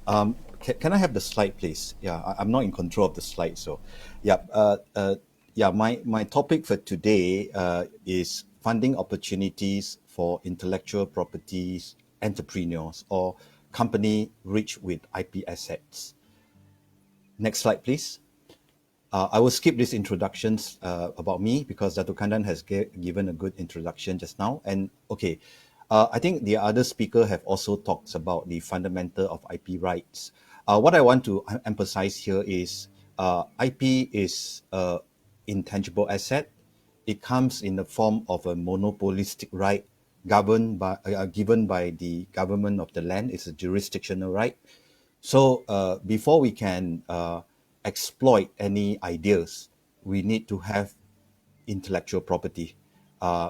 Speaker 5: Can I have the slide, please? Yeah, I'm not in control of the slide, so yeah. My topic for today is funding opportunities for intellectual properties entrepreneurs or company rich with IP assets. Next slide, please. I will skip these introductions about me because Dr. Kandan has given a good introduction just now. And okay, I think the other speaker have also talked about the fundamental of IP rights. What I want to emphasize here is IP is an intangible asset. It comes in the form of a monopolistic right governed by given by the government of the land. It's a jurisdictional right. So before we can exploit any ideas, we need to have intellectual property.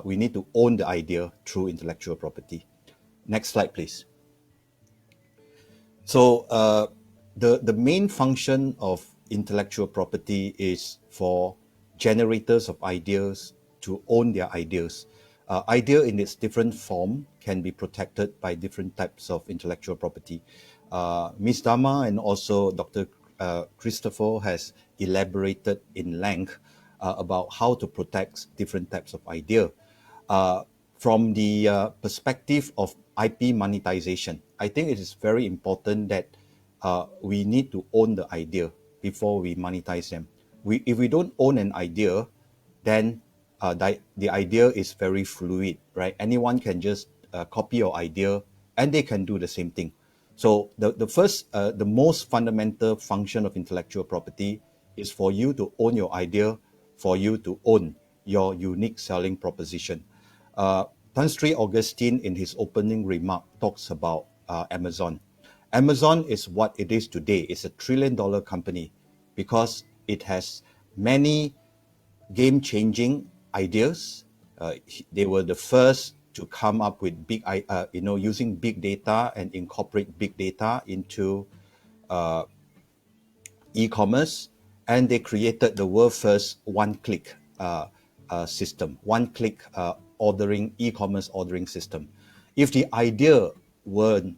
Speaker 5: We need to own the idea through intellectual property. Next slide, please. So the main function of intellectual property is for generators of ideas to own their ideas. Idea in its different form can be protected by different types of intellectual property. Ms. Dharma and also Dr. Christopher has elaborated in length about how to protect different types of idea. From the perspective of IP monetization, I think it is very important that we need to own the idea before we monetize them. If we don't own an idea, then the idea is very fluid, right? Anyone can just copy your idea and they can do the same thing. So the most fundamental function of intellectual property is for you to own your idea, for you to own your unique selling proposition. Tan Sri Augustine, in his opening remark, talks about Amazon. Amazon is what it is today. It's $1 trillion company because it has many game-changing ideas. They were the first to come up with using big data and incorporate big data into e-commerce, and they created the world's first one-click system, one-click e-commerce ordering system. If the idea weren't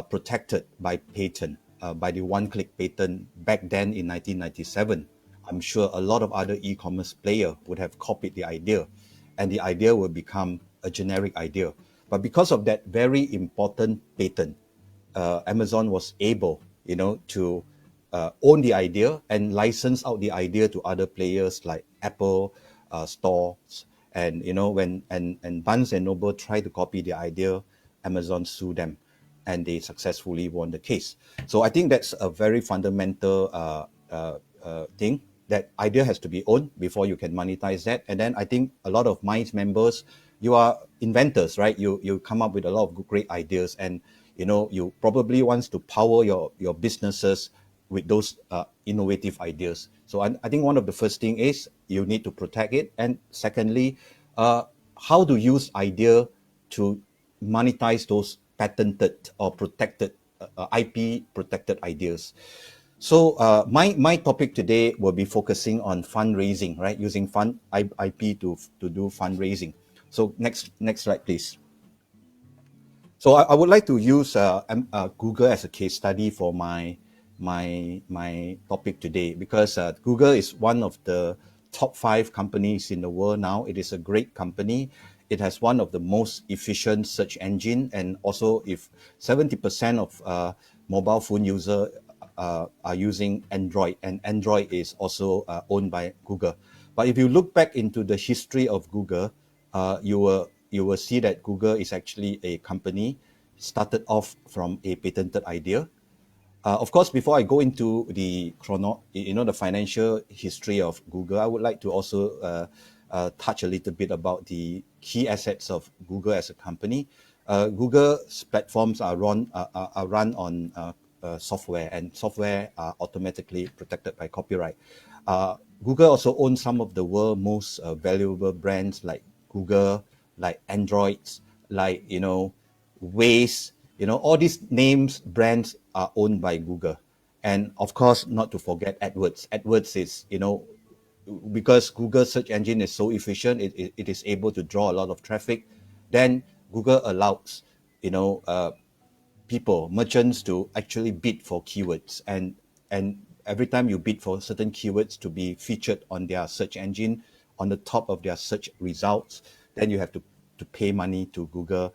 Speaker 5: protected by patent, by the one-click patent back then in 1997, I'm sure a lot of other e-commerce players would have copied the idea, and the idea will become a generic idea. But because of that very important patent, Amazon was able, to own the idea and license out the idea to other players like Apple stores. And when Barnes and Noble tried to copy the idea, Amazon sued them, and they successfully won the case. So I think that's a very fundamental thing. That idea has to be owned before you can monetize that. And then I think a lot of Minds members, you are inventors, right? You come up with a lot of great ideas, and you probably wants to power your businesses with those innovative ideas. So I think one of the first thing is you need to protect it, and secondly, how to use idea to monetize those patented or protected IP protected ideas. So my topic today will be focusing on fundraising, right? Using IP to do fundraising. So next slide, please. So I would like to use Google as a case study for my topic today, because Google is one of the top 5 companies in the world now. It is a great company. It has one of the most efficient search engine, and also if 70% of mobile phone users are using Android, and Android is also owned by Google. But if you look back into the history of Google, you will see that Google is actually a company started off from a patented idea. Of course, before I go into the the financial history of Google, I would like to also touch a little bit about the key assets of Google as a company. Google's platforms are run on software, and software are automatically protected by copyright. Google also owns some of the world's most valuable brands like Google, like Androids, like Waze. All these names, brands are owned by Google. And of course, not to forget AdWords. AdWords is, because Google search engine is so efficient, it is able to draw a lot of traffic. Then Google allows, people, merchants, to actually bid for keywords, and every time you bid for certain keywords to be featured on their search engine, on the top of their search results, then you have to pay money to Google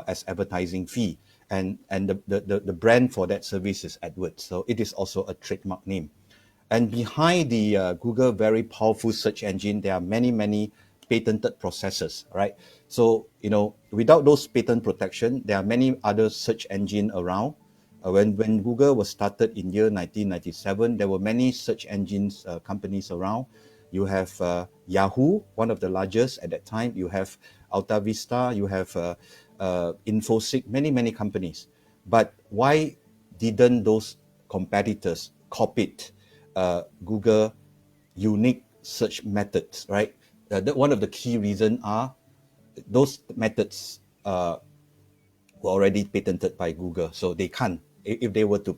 Speaker 5: as advertising fee, and the brand for that service is AdWords, so it is also a trademark name. And behind the Google very powerful search engine, there are many patented processes, right? So, without those patent protection, there are many other search engine around. When Google was started in year 1997, there were many search engines companies around. You have Yahoo, one of the largest at that time. You have Alta Vista. You have Infosys, many companies. But why didn't those competitors copy Google unique search methods, right? One of the key reasons are those methods were already patented by Google, so they can't. If they were to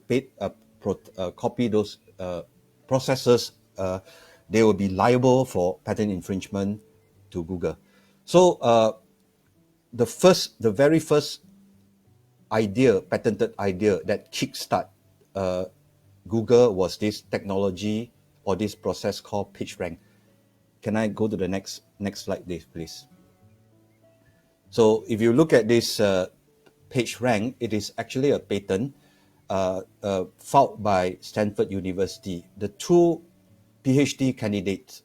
Speaker 5: copy those processes, they will be liable for patent infringement to Google. So the very first patented idea that kickstart Google was this technology or this process called PageRank. Can I go to the next slide, please? So if you look at this PageRank, it is actually a patent filed by Stanford University. The two PhD candidates,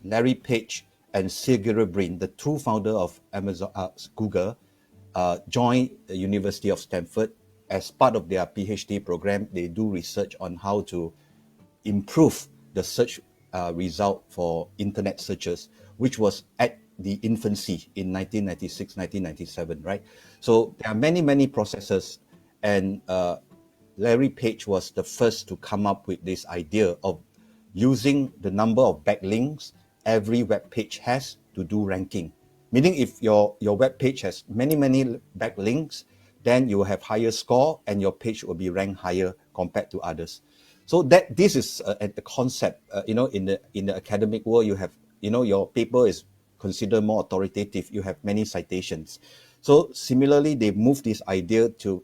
Speaker 5: Larry Page and Sergey Brin, the two founders of Google, joined the University of Stanford. As part of their PhD program, they do research on how to improve the search result for internet searches, which was at the infancy in 1996, 1997, right? So there are many processes, and Larry Page was the first to come up with this idea of using the number of backlinks every web page has to do ranking. Meaning if your web page has many backlinks, then you will have higher score and your page will be ranked higher compared to others. So this is the concept. In the academic world, you have your paper is considered more authoritative. You have many citations. So similarly, they moved this idea to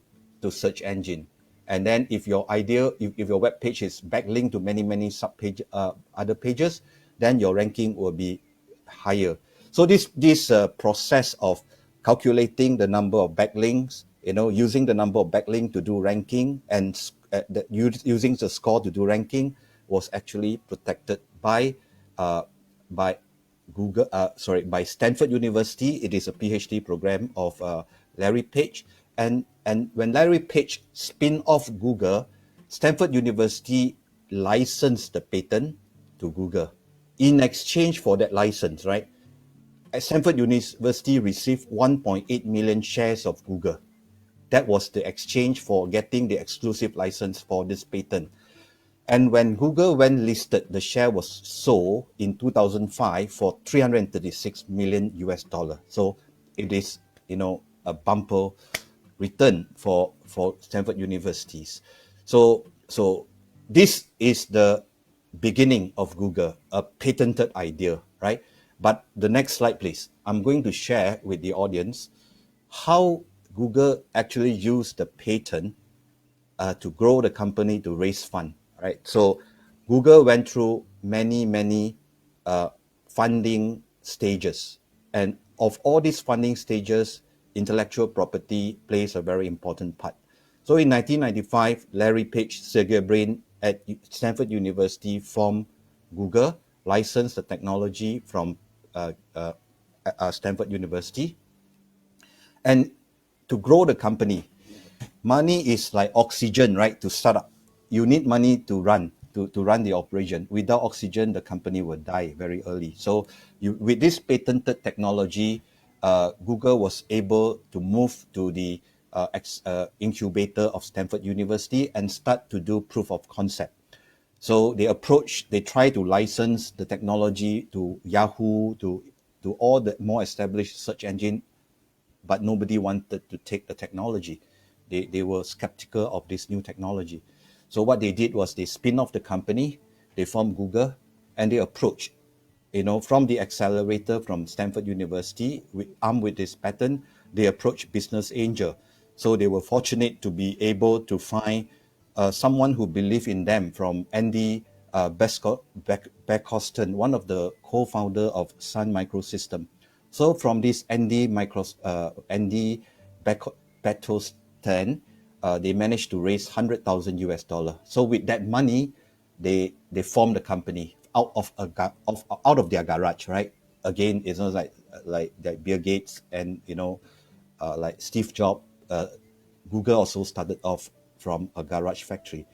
Speaker 5: search engine. And then if your web page is backlinked to many sub-page other pages, then your ranking will be higher. So this process of calculating the number of backlinks, using the number of backlinks to do ranking, and using the score to do ranking, was actually protected by Google. By Stanford University. It is a PhD program of Larry Page. And when Larry Page spin off Google, Stanford University licensed the patent to Google. In exchange for that license, right, Stanford University received 1.8 million shares of Google. That was the exchange for getting the exclusive license for this patent. And when Google went listed, the share was sold in 2005 for 336 million US dollar. So it is, a bumper return for Stanford universities. So this is the beginning of Google, a patented idea, right? But the next slide, please. I'm going to share with the audience how Google actually used the patent to grow the company, to raise fund, right? So Google went through many funding stages, and of all these funding stages, intellectual property plays a very important part. So in 1995, Larry Page, Sergey Brin at Stanford University formed Google, licensed the technology from Stanford University, and to grow the company, money is like oxygen, right? To start up, you need money to run the operation. Without oxygen, the company will die very early. So with this patented technology, Google was able to move to the incubator of Stanford University and start to do proof of concept. So they try to license the technology to Yahoo, to all the more established search engine, but nobody wanted to take the technology. They were skeptical of this new technology. So what they did was they spin off the company, they formed Google, and they approached, from the accelerator from Stanford University, armed with this patent, they approached business angel. So they were fortunate to be able to find someone who believed in them, from Andy Bechtolsheim, one of the co-founder of Sun Microsystem. So from this Andy Bechtolsheim, they managed to raise 100,000 US dollar. So with that money, they formed the company out of their garage, right? Again, it's not like Bill Gates and like Steve Jobs. Google also started off from a garage factory,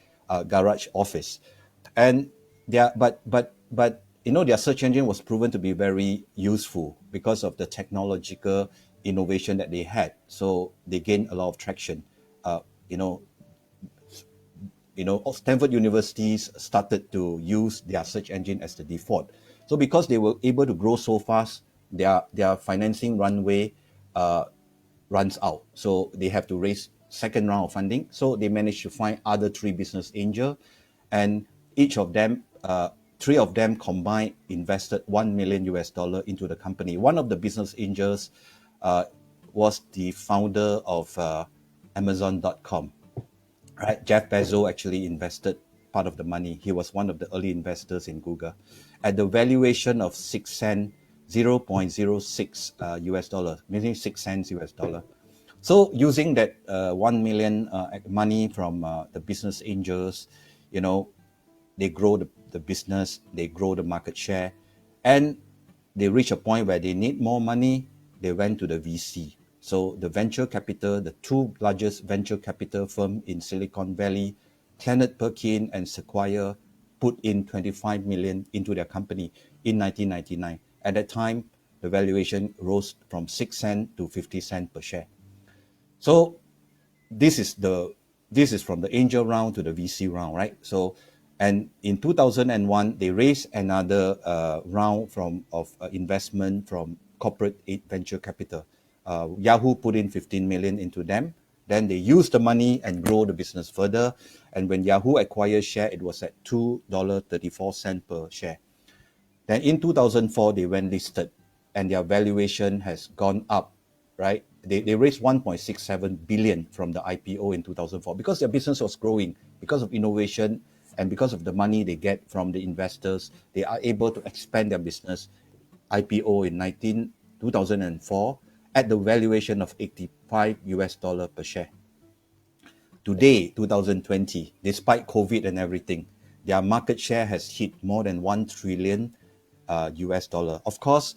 Speaker 5: garage office, and their search engine was proven to be very useful because of the technological innovation that they had. So they gained a lot of traction. Stanford universities started to use their search engine as the default. So because they were able to grow so fast, their financing runway runs out. So they have to raise second round of funding. So they managed to find other 3 business angels, and each of them, 3 of them combined invested $1 million US dollar into the company. One of the business angels was the founder of Amazon.com. Right, Jeff Bezos actually invested part of the money. He was one of the early investors in Google at the valuation of 6 cents, 0.06 US dollar, meaning 6 cents US dollar. So using that 1 million money from the business angels, they grow the business, they grow the market share, and they reach a point where they need more money. They went to the VC. So the venture capital, the 2 largest venture capital firm in Silicon Valley, Kenneth Perkin and Sequoia, put in 25 million into their company in 1999. At that time, the valuation rose from 6 cents to 50 cents per share. So this is from the angel round to the VC round, right? So, and in 2001, they raised another round of investment from corporate venture capital. Yahoo put in 15 million into them. Then they used the money and grow the business further. And when Yahoo acquired share, it was at $2.34 per share. Then in 2004, they went listed, and their valuation has gone up, right? They raised 1.67 billion from the IPO in 2004 because their business was growing, because of innovation, and because of the money they get from the investors. They are able to expand their business. IPO in 2004 at the valuation of 85 US dollar per share. Today, 2020, despite COVID and everything, their market share has hit more than 1 trillion US dollar. Of course,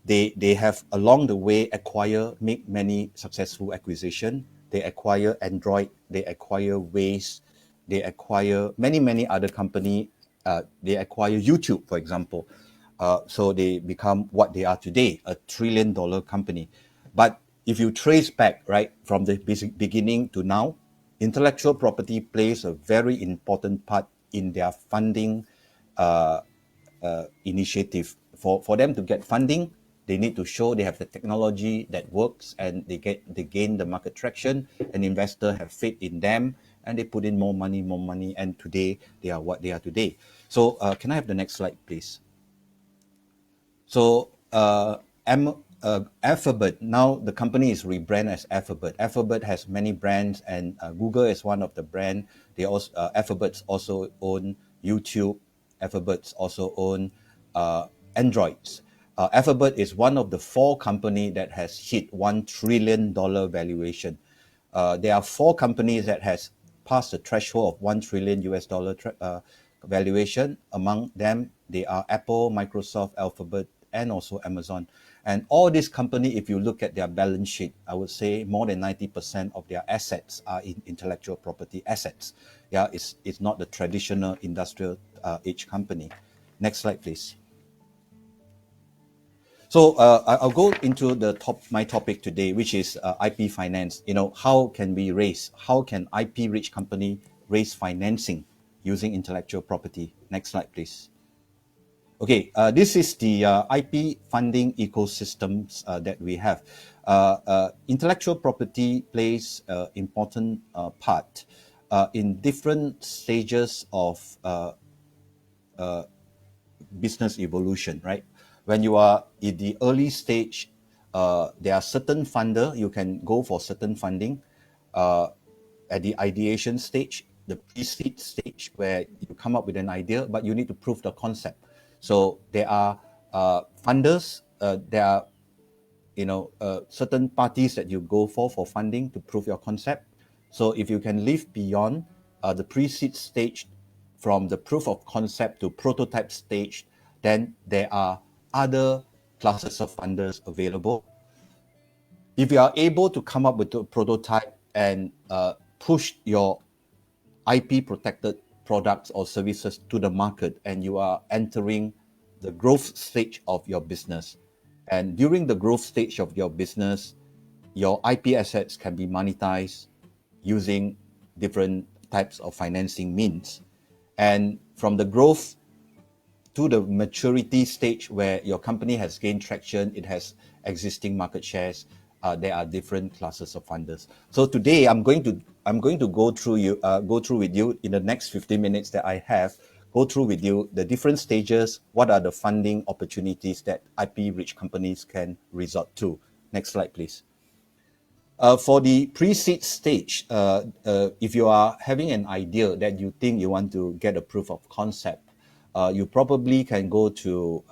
Speaker 5: they have along the way make many successful acquisition. They acquire Android, they acquire Waze, they acquire many other company. They acquire YouTube, for example. So they become what they are today, a $1 trillion company. But if you trace back, right, from the beginning to now, intellectual property plays a very important part in their funding initiative. For them to get funding, they need to show they have the technology that works, and they gain the market traction, and investors have faith in them, and they put in more money, and today they are what they are today. So can I have the next slide, please? So Alphabet, now the company is rebranded as Alphabet. Alphabet has many brands, and Google is one of the brand. They also Alphabet also own YouTube. Alphabet also own Androids. Alphabet is one of the 4 company that has hit $1 trillion valuation. There are 4 companies that has passed the threshold of $1 trillion valuation. Among them, they are Apple, Microsoft, Alphabet, and also Amazon. And all these companies, if you look at their balance sheet, I would say more than 90% of their assets are in intellectual property assets. Yeah, it's not the traditional industrial age company. Next slide, please. So I'll go into my topic today, which is IP finance. How can IP-rich company raise financing using intellectual property? Next slide, please. Okay, this is the IP funding ecosystems that we have. Intellectual property plays an important part in different stages of business evolution, right? When you are in the early stage, there are certain funder, you can go for certain funding. At the ideation stage, the pre-seed stage, where you come up with an idea, but you need to prove the concept. So there are funders, there are certain parties that you go for funding to prove your concept. So if you can live beyond the pre-seed stage, from the proof of concept to prototype stage, then there are other classes of funders available. If you are able to come up with a prototype and push your IP protected products or services to the market, and you are entering the growth stage of your business, and during the growth stage of your business, your IP assets can be monetized using different types of financing means. And from the growth to the maturity stage, where your company has gained traction, it has existing market shares, there are different classes of funders. So today I'm going to go through with you in the next 15 minutes that I have, go through with you the different stages, what are the funding opportunities that IP-rich companies can resort to. Next slide, please. For the pre-seed stage, if you are having an idea that you think you want to get a proof of concept, you probably can go to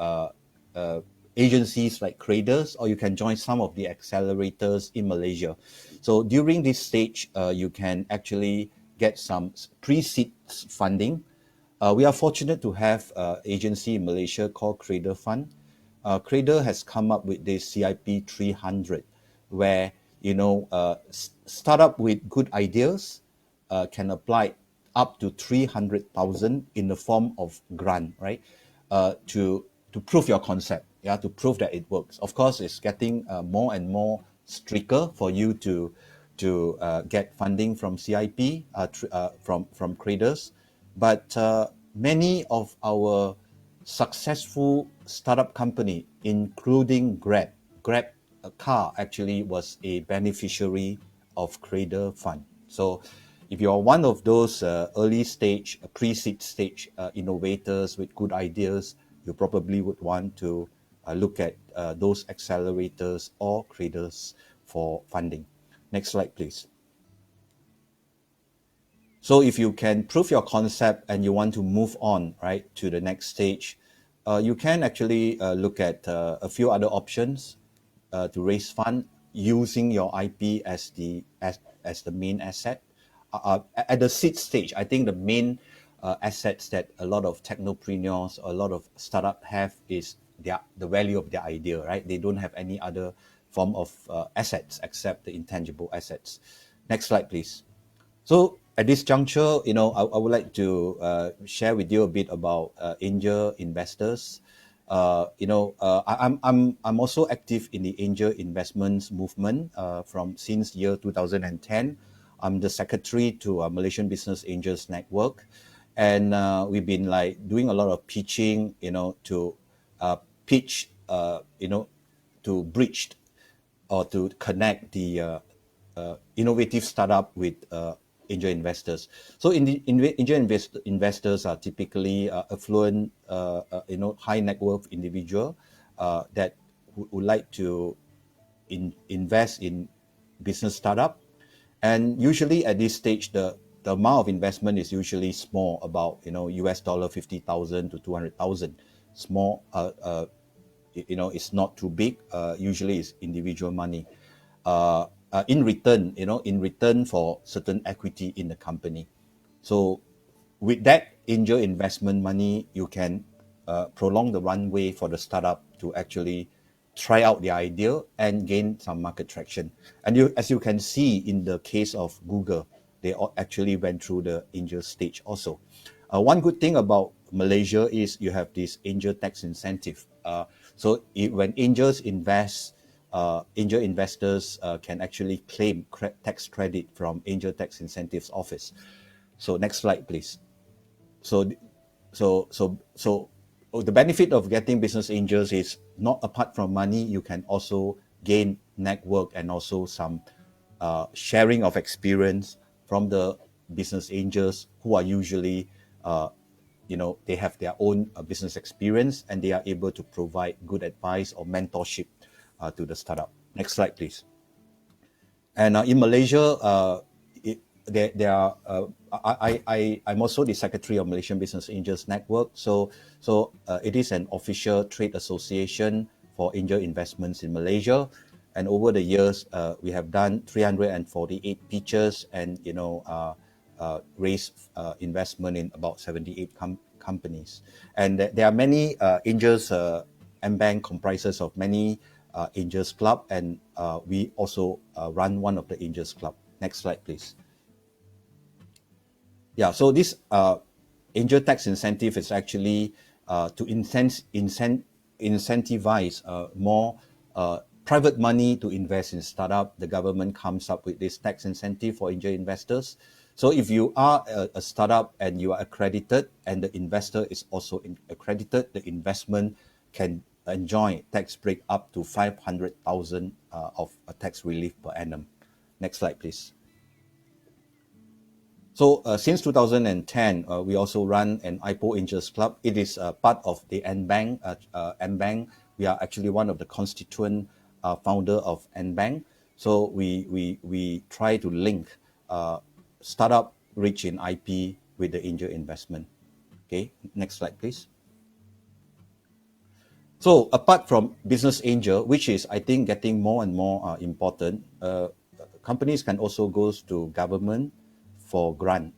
Speaker 5: agencies like Cradles, or you can join some of the accelerators in Malaysia. So during this stage, you can actually get some pre-seed funding. We are fortunate to have an agency in Malaysia called Cradle Fund. Cradle has come up with this CIP 300, where startup with good ideas can apply up to 300,000 in the form of grant, right? To prove your concept, to prove that it works. Of course, it's getting more and more stricter for you to get funding from CIP, from Cradles. But many of our successful startup company, including Grab a car actually was a beneficiary of Cradle Fund. So if you're one of those early stage, pre-seed stage innovators with good ideas, you probably would want to look at those accelerators or Cradles for funding. Next slide, please. So if you can prove your concept and you want to move on, right, to the next stage, you can actually look at a few other options to raise fund using your IP as the main asset. At the seed stage, I think the main assets that a lot of technopreneurs or a lot of startup have is the value of their idea, right? They don't have any other form of assets except the intangible assets. Next slide, please. So at this juncture, I would like to share with you a bit about angel investors. I'm also active in the angel investments movement since year 2010. I'm the secretary to Malaysian Business Angels Network, and we've been like doing a lot of pitching, to pitch, to bridge or to connect the innovative startup with angel investors. So angel investors are typically affluent, high net worth individual that would like to invest in business startup. And usually at this stage, the amount of investment is usually small, about US dollar 50,000 to 200,000. Small, it's not too big. Usually it's individual money. In return for certain equity in the company. So with that angel investment money, you can prolong the runway for the startup to actually try out the idea and gain some market traction. And as you can see in the case of Google, they actually went through the angel stage also. One good thing about Malaysia is you have this angel tax incentive. So when angels invest, angel investors can actually claim tax credit from Angel Tax Incentives Office. So next slide, please. So the benefit of getting business angels is not apart from money, you can also gain network and also some sharing of experience from the business angels who are usually, they have their own business experience and they are able to provide good advice or mentorship to the startup. Next slide, please. And in Malaysia, I'm also the secretary of Malaysian Business Angels Network. So it is an official trade association for angel investments in Malaysia. And over the years, we have done 348 pitches and raised investment in about 78 companies. And there are many angels. MBank comprises of many Angels Club, and we also run one of the Angels Club. Next slide, please. Yeah, so this angel tax incentive is actually to incentivize more private money to invest in startup. The government comes up with this tax incentive for angel investors. So if you are a startup and you are accredited and the investor is also accredited, the investment can enjoy tax break up to 500,000 of a tax relief per annum. Next slide, please. So since 2010, we also run an IPO Angels Club. It is part of the MBank. MBank, we are actually one of the constituent founder of MBank. So we try to link startup rich in IP with the angel investment. Okay, next slide, please. So apart from business angel, which is, I think, getting more and more important, companies can also go to government for grant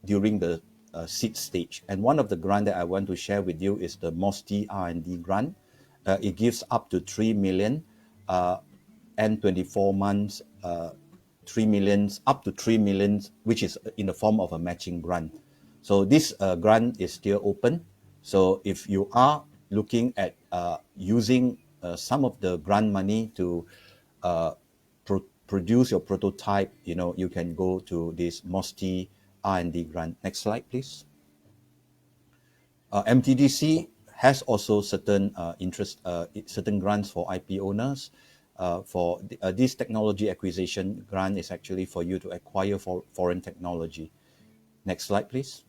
Speaker 5: during the seed stage. And one of the grant that I want to share with you is the MOSTI R&D grant. It gives up to 3 million and 24 months, 3 million, up to 3 million, which is in the form of a matching grant. So this grant is still open. So if you are looking at using some of the grant money to produce your prototype, you can go to this MOSTI R&D grant. Next slide, please. MTDC has also certain certain grants for IP owners. For this technology acquisition grant is actually for you to acquire foreign technology. Next slide, please.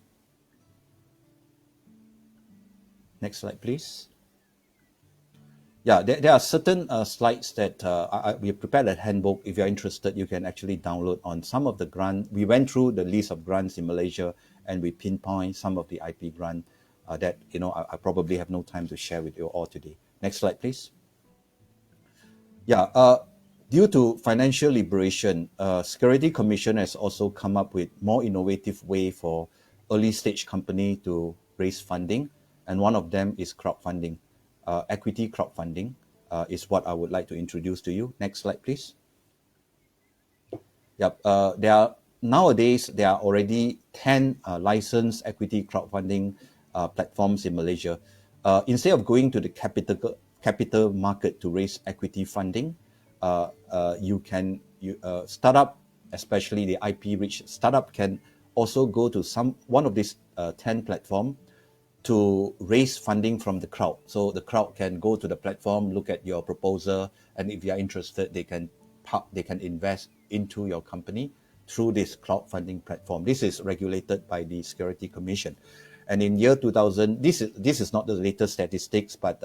Speaker 5: Next slide, please. Yeah, there are certain slides that we have prepared a handbook. If you're interested, you can actually download on some of the grants. We went through the list of grants in Malaysia and we pinpoint some of the IP grant that, I probably have no time to share with you all today. Next slide, please. Yeah, due to financial liberation, Security Commission has also come up with more innovative way for early stage company to raise funding. And one of them is crowdfunding. Equity crowdfunding is what I would like to introduce to you. Next slide, please. Yep. Nowadays, there are already 10 licensed equity crowdfunding platforms in Malaysia. Instead of going to the capital market to raise equity funding, you can start up especially the IP-rich startup, can also go to one of these 10 platforms to raise funding from the crowd. So the crowd can go to the platform, look at your proposal, and if they are interested, they can invest into your company through this crowdfunding platform. This is regulated by the Security Commission. And in year 2000, this is not the latest statistics, but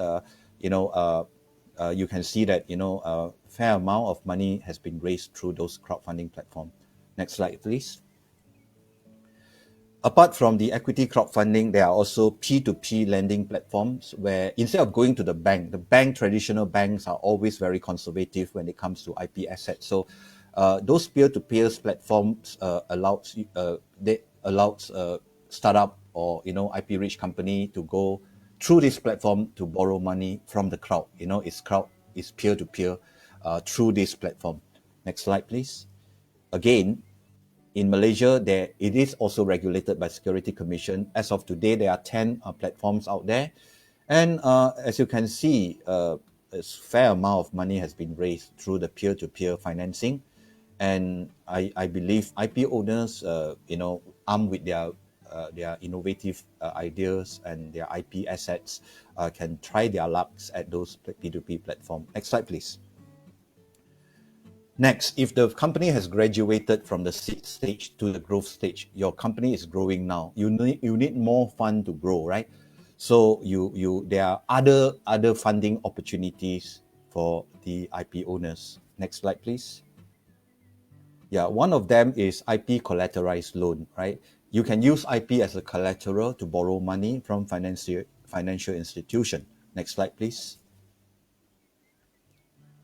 Speaker 5: you can see that a fair amount of money has been raised through those crowdfunding platforms. Next slide, please. Apart from the equity crowdfunding, there are also P2P lending platforms where instead of going to the traditional banks are always very conservative when it comes to IP assets. So those peer-to-peer platforms allows startup or IP-rich company to go through this platform to borrow money from the crowd. It's peer-to-peer through this platform. Next slide, please. Again, in Malaysia, it is also regulated by Security Commission. As of today, there are 10 platforms out there. And as you can see, a fair amount of money has been raised through the peer-to-peer financing. And I believe IP owners, armed with their innovative ideas and their IP assets, can try their lucks at those P2P platforms. Next slide, please. Next, if the company has graduated from the seed stage to the growth stage, your company is growing now. You need more fund to grow, right? So there are other funding opportunities for the IP owners. Next slide, please. Yeah, one of them is IP collateralized loan, right? You can use IP as a collateral to borrow money from financial institution. Next slide, please.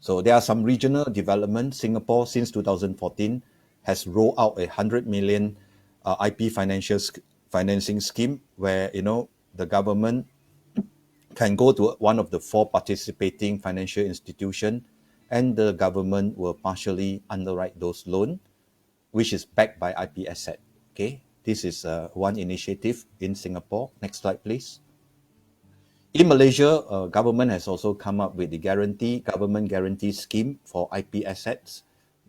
Speaker 5: So there are some regional developments. Singapore, since 2014, has rolled out 100 million IP financing scheme where the government can go to one of the 4 participating financial institutions, and the government will partially underwrite those loans, which is backed by IP asset. Okay, this is one initiative in Singapore. Next slide, please. In Malaysia, government has also come up with the government guarantee scheme for IP assets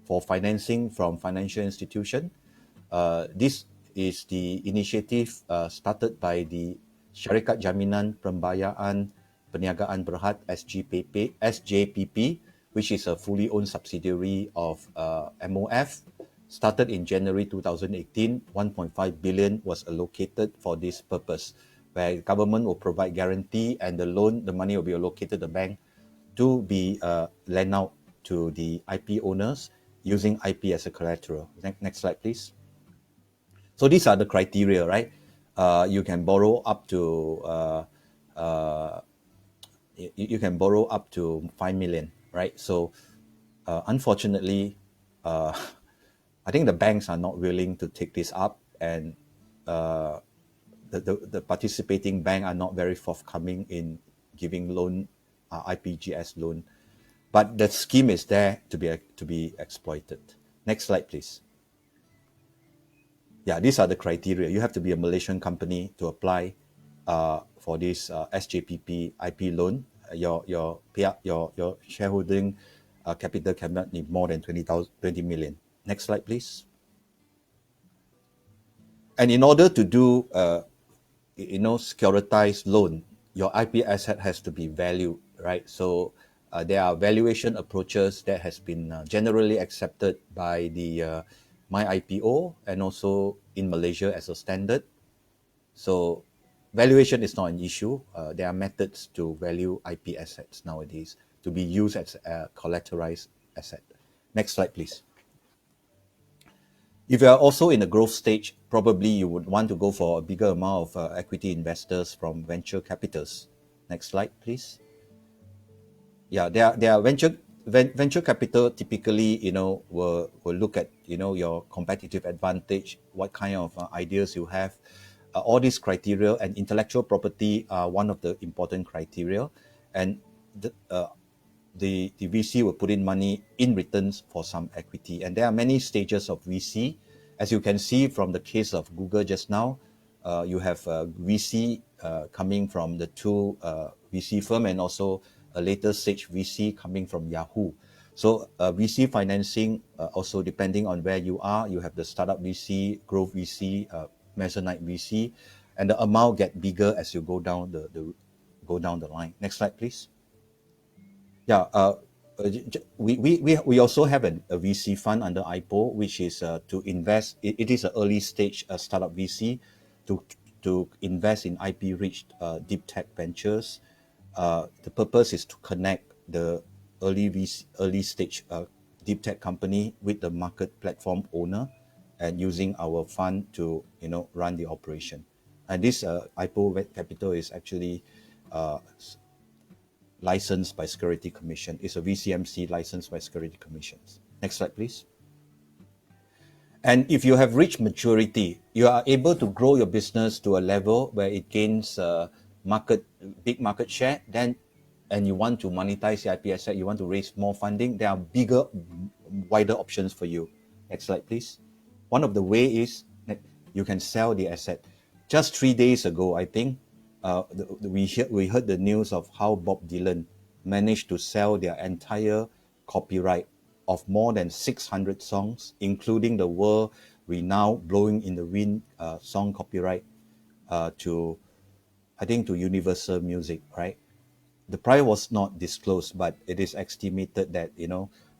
Speaker 5: for financing from financial institution. This is the initiative started by the Syarikat Jaminan Pembiayaan Perniagaan Berhad SJPP, which is a fully owned subsidiary of MOF. Started in January 2018, 1.5 billion was allocated for this purpose, where government will provide guarantee and the money will be allocated to the bank to be lent out to the IP owners using IP as a collateral. Next slide, please. So these are the criteria, right? You can borrow up to 5 million, right? So unfortunately, I think the banks are not willing to take this up, and the participating bank are not very forthcoming in giving loan, IPGS loan, but the scheme is there to be exploited. Next slide, please. Yeah, these are the criteria. You have to be a Malaysian company to apply for this SJPP IP loan. Your shareholding capital cannot be more than 20 million. Next slide, please. And in order to do securitized loan, your IP asset has to be valued, right? So there are valuation approaches that has been generally accepted by the MyIPO and also in Malaysia as a standard. So valuation is not an issue. There are methods to value IP assets nowadays to be used as a collateralized asset. Next slide, please. If you are also in a growth stage, probably you would want to go for a bigger amount of equity investors from venture capitals. Next slide, please. Yeah, there are venture capital typically, will look at, your competitive advantage, what kind of ideas you have. All these criteria, and intellectual property are one of the important criteria. And the VC will put in money in returns for some equity. And there are many stages of VC. As you can see from the case of Google just now, you have VC coming from the 2 VC firm, and also a later stage VC coming from Yahoo. So VC financing, also depending on where you are, you have the startup VC, growth VC, Mezzanine VC, and the amount get bigger as you go down the line. Next slide, please. Yeah, we also have a VC fund under IPO, which is to invest. It is an early stage startup VC to invest in IP-rich deep tech ventures. The purpose is to connect the early stage deep tech company with the market platform owner, and using our fund to run the operation. And this IPO capital is actually licensed by Security Commission. It's a VCMC licensed by Security Commissions. Next slide, please. And if you have reached maturity, you are able to grow your business to a level where it gains big market share, and you want to monetize the IP asset, you want to raise more funding, there are bigger, wider options for you. Next slide, please. One of the way is that you can sell the asset. Just 3 days ago, I think, we heard the news of how Bob Dylan managed to sell their entire copyright of more than 600 songs, including the world-renowned Blowing in the Wind song copyright to Universal Music, right? The price was not disclosed, but it is estimated that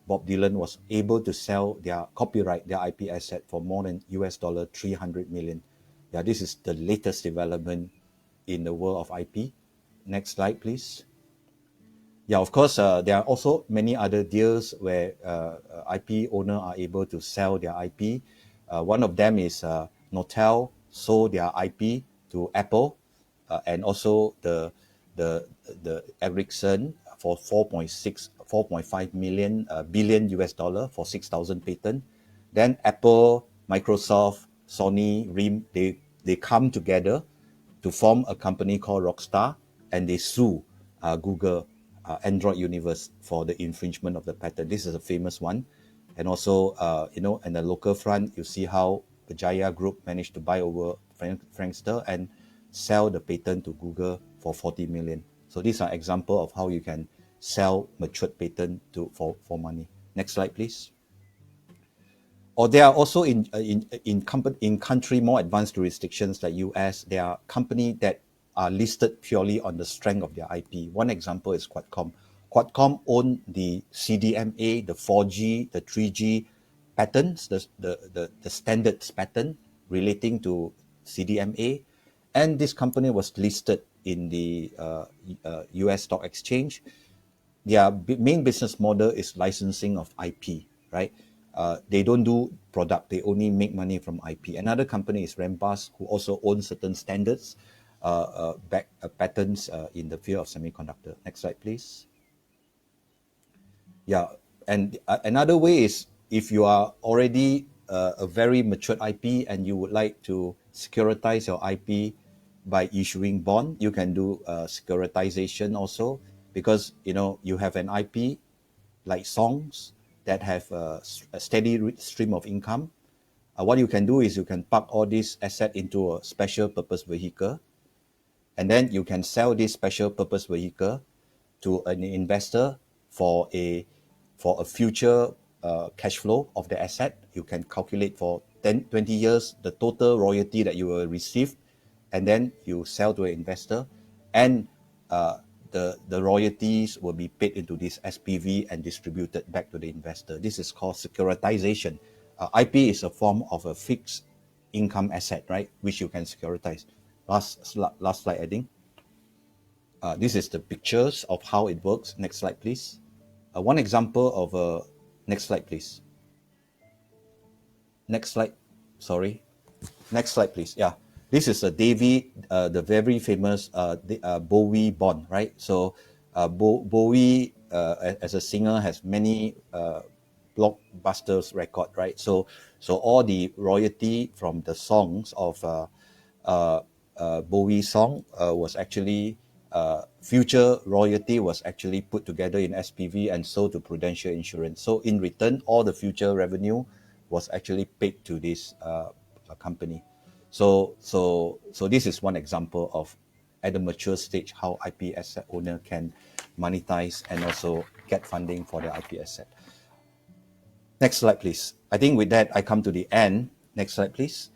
Speaker 5: Bob Dylan was able to sell their copyright, their IP asset, for more than $300 million. Yeah, this is the latest development in the world of IP. Next slide, please. Yeah, of course, there are also many other deals where IP owners are able to sell their IP. One of them is Nortel sold their IP to Apple, and also the Ericsson for 4.5 billion US dollar for 6,000 patent. Then Apple, Microsoft, Sony, RIM, they come together to form a company called Rockstar, and they sue Google, Android Universe, for the infringement of the patent. This is a famous one. And also, in the local front, you see how the Jaya Group managed to buy over Frankster and sell the patent to Google for 40 million. So these are examples of how you can sell matured patent for money. Next slide, please. Or there are also in country more advanced jurisdictions like US, there are companies that are listed purely on the strength of their IP. One example is Qualcomm. Qualcomm own the CDMA, the 4G, the 3G patents, the standards patent relating to CDMA, and this company was listed in the US Stock Exchange. Their main business model is licensing of IP, right? They don't do product, they only make money from IP. Another company is Rambus, who also owns certain standards, patents in the field of semiconductor. Next slide, please. Yeah, and another way is if you are already a very matured IP and you would like to securitize your IP by issuing bond, you can do securitization also, because you have an IP like songs that have a steady stream of income. What you can do is you can park all this asset into a special purpose vehicle, and then you can sell this special purpose vehicle to an investor for a future cash flow of the asset. You can calculate for 10, 20 years the total royalty that you will receive, and then you sell to an investor, and the royalties will be paid into this SPV and distributed back to the investor. This is called securitization. IP is a form of a fixed income asset, right, which you can securitize. Last slide, I think. This is the pictures of how it works. Next slide, please. One example of a... Next slide, please. Next slide. Sorry. Next slide, please. Yeah. This is a the very famous Bowie bond, right? So Bowie, as a singer, has many blockbusters record, right? So all the royalty from the songs of Bowie song was actually future royalty was actually put together in SPV and sold to Prudential Insurance. So in return, all the future revenue was actually paid to this company. So this is one example of at a mature stage how IP asset owner can monetize and also get funding for their IP asset. Next slide, please. I think with that, I come to the end. Next slide, please.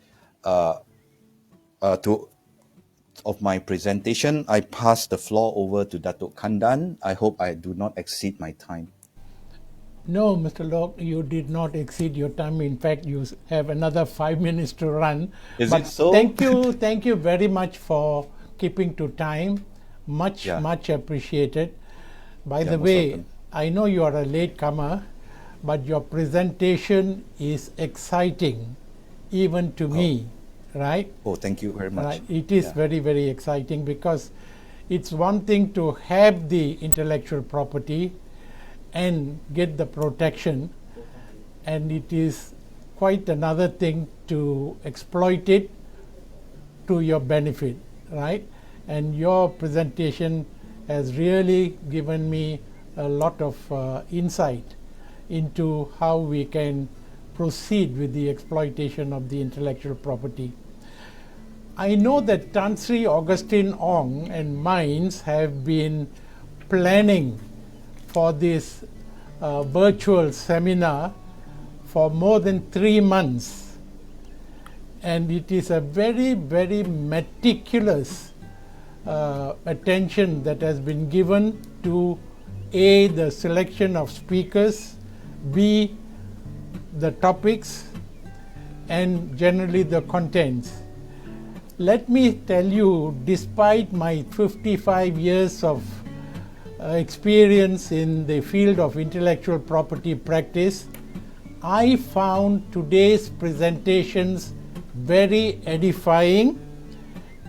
Speaker 5: Of my presentation, I pass the floor over to Datuk Kandan. I hope I do not exceed my time.
Speaker 2: No, Mr. Lok, you did not exceed your time. In fact, you have another 5 minutes to run.
Speaker 5: Is
Speaker 2: but
Speaker 5: it so?
Speaker 2: Thank you very much for keeping to time. Much appreciated. By the way,
Speaker 5: welcome.
Speaker 2: I know you are a latecomer, but your presentation is exciting, even to me, right?
Speaker 5: Oh, thank you very much.
Speaker 2: Right. It is very, very exciting because it's one thing to have the intellectual property and get the protection, and it is quite another thing to exploit it to your benefit, right? And your presentation has really given me a lot of insight into how we can proceed with the exploitation of the intellectual property. I know that Tan Sri Augustine Ong and Minds have been planning for this virtual seminar for more than 3 months, and it is a very, very meticulous attention that has been given to A, the selection of speakers, B, the topics, and generally the contents. Let me tell you, despite my 55 years of experience in the field of intellectual property practice, I found today's presentations very edifying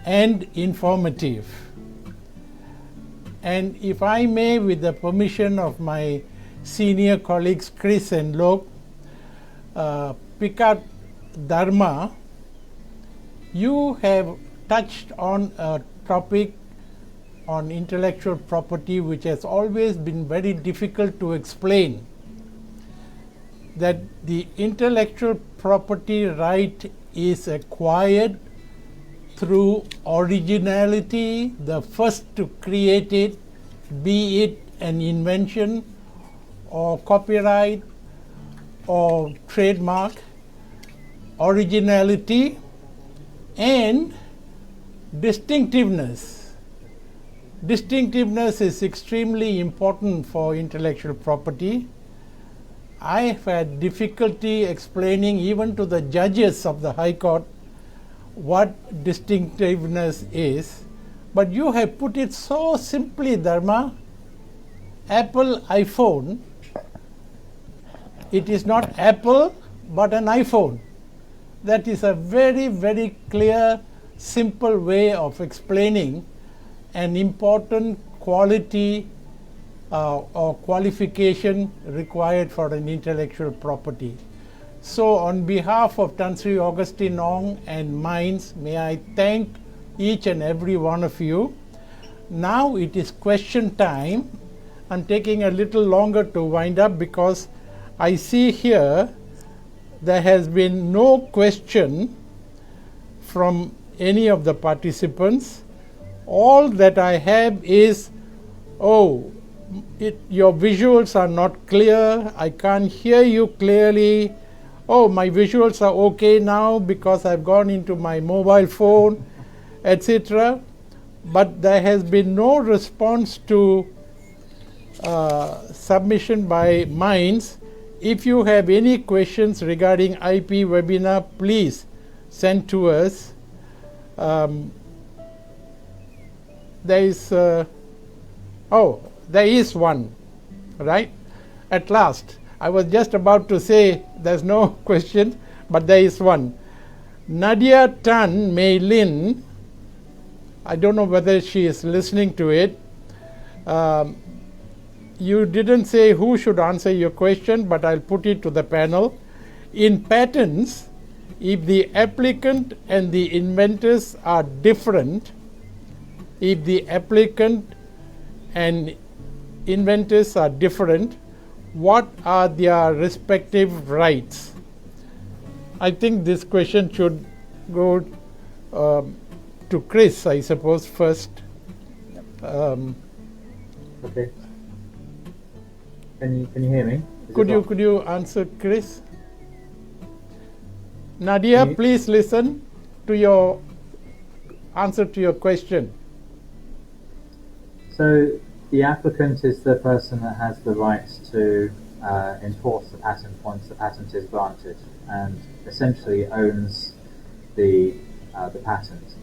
Speaker 2: and informative. And if I may, with the permission of my senior colleagues Chris and Lok, pick up Dharma, you have touched on a topic on intellectual property which has always been very difficult to explain, that the intellectual property right is acquired through originality, the first to create it, be it an invention or copyright or trademark, originality and distinctiveness. Distinctiveness is extremely important for intellectual property. I have had difficulty explaining even to the judges of the High Court what distinctiveness is, but you have put it so simply, Dharma. Apple iPhone, it is not Apple but an iPhone. That is a very, very clear, simple way of explaining an important quality or qualification required for an intellectual property. So on behalf of Tan Sri Augustine Ong and Minds, may I thank each and every one of you. Now it is question time. I'm taking a little longer to wind up because I see here there has been no question from any of the participants. All that I have is, your visuals are not clear, I can't hear you clearly. Oh, my visuals are okay now because I've gone into my mobile phone, etc. But there has been no response to submission by Minds. If you have any questions regarding IP webinar, please send to us. There is one, right? At last. I was just about to say there's no question, but there is one. Nadia Tan Mei Lin, I don't know whether she is listening to it. You didn't say who should answer your question, but I'll put it to the panel. In patents, if the applicant and the inventors are different, if the applicant and inventors are different, what are their respective rights? I think this question should go to Chris, I suppose, first.
Speaker 4: Okay. Can you hear me? Is
Speaker 2: Could
Speaker 4: it on?
Speaker 2: you answer, Chris? Nadia,
Speaker 4: Can you-
Speaker 2: please listen to your answer to your question.
Speaker 4: So the applicant is the person that has the right to enforce the patent once the patent is granted, and essentially owns the patent.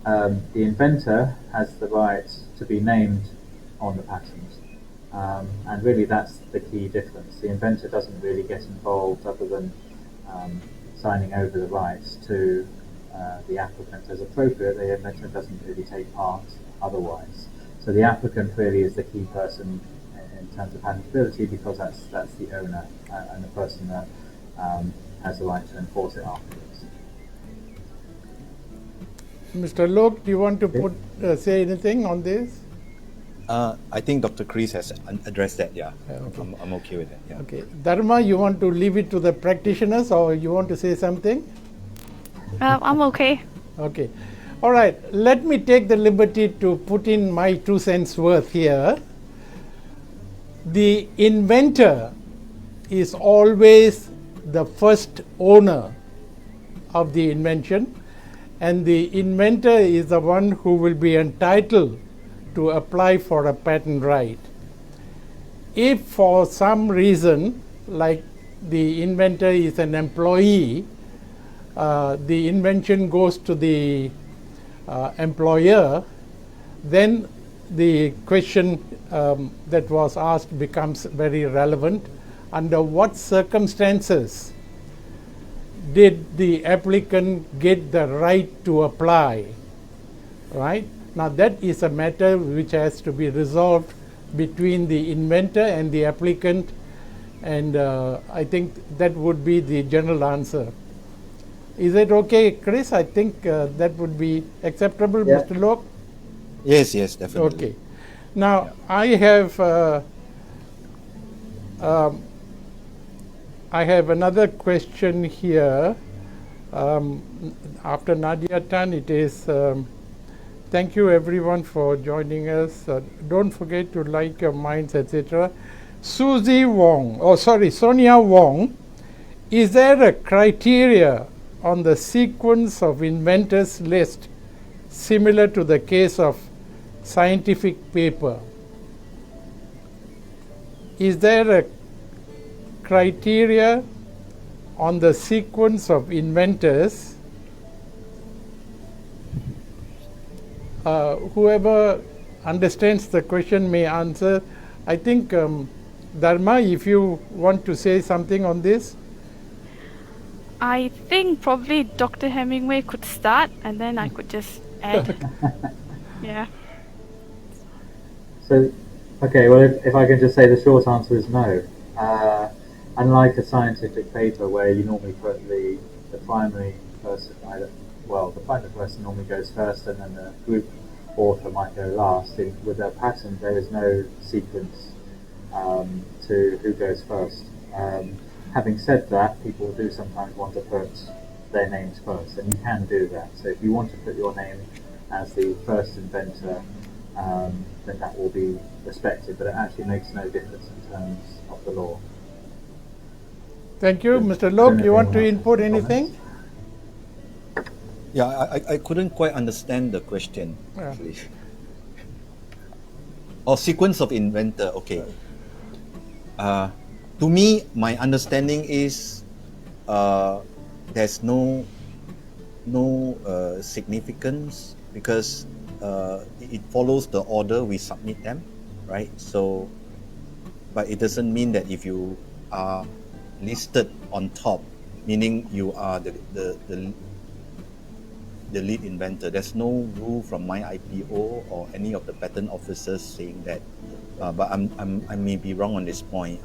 Speaker 4: The inventor has the right to be named on the patent, and really that's the key difference. The inventor doesn't really get involved other than signing over the rights to the applicant as appropriate. The inventor doesn't really take part otherwise. So the applicant really is the key person in terms of patentability, because that's the owner and the person that has the right to enforce it afterwards.
Speaker 2: Mr. Lok, do you want to say anything on this?
Speaker 5: I think Dr. Chris has addressed that. Yeah,
Speaker 2: Okay.
Speaker 5: I'm okay with that. Yeah.
Speaker 2: Okay. Dharma, you want to leave it to the practitioners or you want to say something?
Speaker 3: I'm okay.
Speaker 2: Okay. All right. Let me take the liberty to put in my 2 cents worth here. The inventor is always the first owner of the invention, and the inventor is the one who will be entitled to apply for a patent right. If for some reason, like the inventor is an employee, the invention goes to the employer, then the question that was asked becomes very relevant. Under what circumstances did the applicant get the right to apply? Right? Now that is a matter which has to be resolved between the inventor and the applicant, and I think that would be the general answer. Is it okay, Chris? I think that would be acceptable,
Speaker 1: Yeah.
Speaker 2: Mr. Lok?
Speaker 5: Yes, definitely.
Speaker 2: Okay. Now, I have another question here. After Nadia Tan, it is, thank you everyone for joining us. Don't forget to like your minds, etc. Sonia Wong, is there a criteria on the sequence of inventors list similar to the case of scientific paper? Is there a criteria on the sequence of inventors? Whoever understands the question may answer. I think, Dharma, if you want to say something on this.
Speaker 3: I think probably Dr. Hemingway could start and then I could just add. Yeah.
Speaker 4: So, okay, well, if I can just say the short answer is no. Unlike a scientific paper where you normally put the primary person, the primary person normally goes first and then the group author might go last. With a patent, there is no sequence to who goes first. Having said that, people do sometimes want to put their names first, and you can do that. So if you want to put your name as the first inventor, then that will be respected, but it actually makes no difference in terms of the law.
Speaker 2: Thank you. Mr. Lok, you want to input anything?
Speaker 5: Yeah, I couldn't quite understand the question,
Speaker 2: Yeah.
Speaker 5: actually. Sequence of inventor, okay. To me, my understanding is there's no significance, because it follows the order we submit them, right? So, but it doesn't mean that if you are listed on top, meaning you are the lead inventor. There's no rule from my IPO or any of the patent officers saying that. But I may be wrong on this point.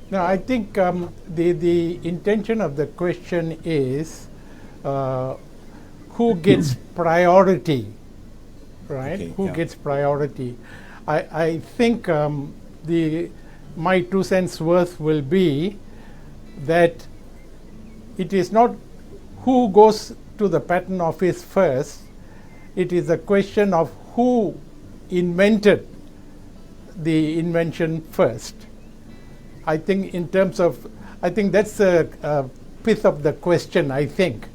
Speaker 2: No, I think the intention of the question is who gets priority, right?
Speaker 5: Okay,
Speaker 2: Who
Speaker 5: yeah.
Speaker 2: gets priority? I think my 2 cents worth will be that it is not who goes to the patent office first. It is a question of who invented the invention first? I think in terms of, I think that's a pith of the question, I think.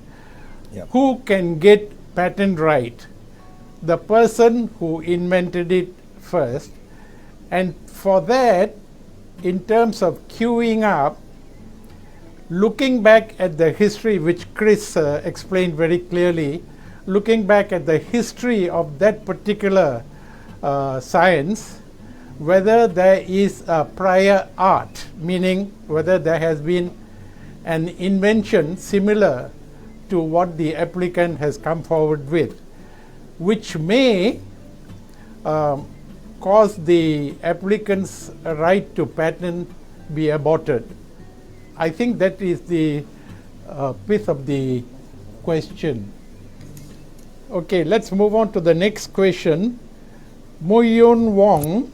Speaker 5: Yeah.
Speaker 2: Who can get patent right? The person who invented it first. And for that, in terms of queuing up, looking back at the history, which Chris explained very clearly, looking back at the history of that particular science, whether there is a prior art, meaning whether there has been an invention similar to what the applicant has come forward with, which may cause the applicant's right to patent be aborted. I think that is the pith of the question. Okay, let's move on to the next question. Moyun Wong,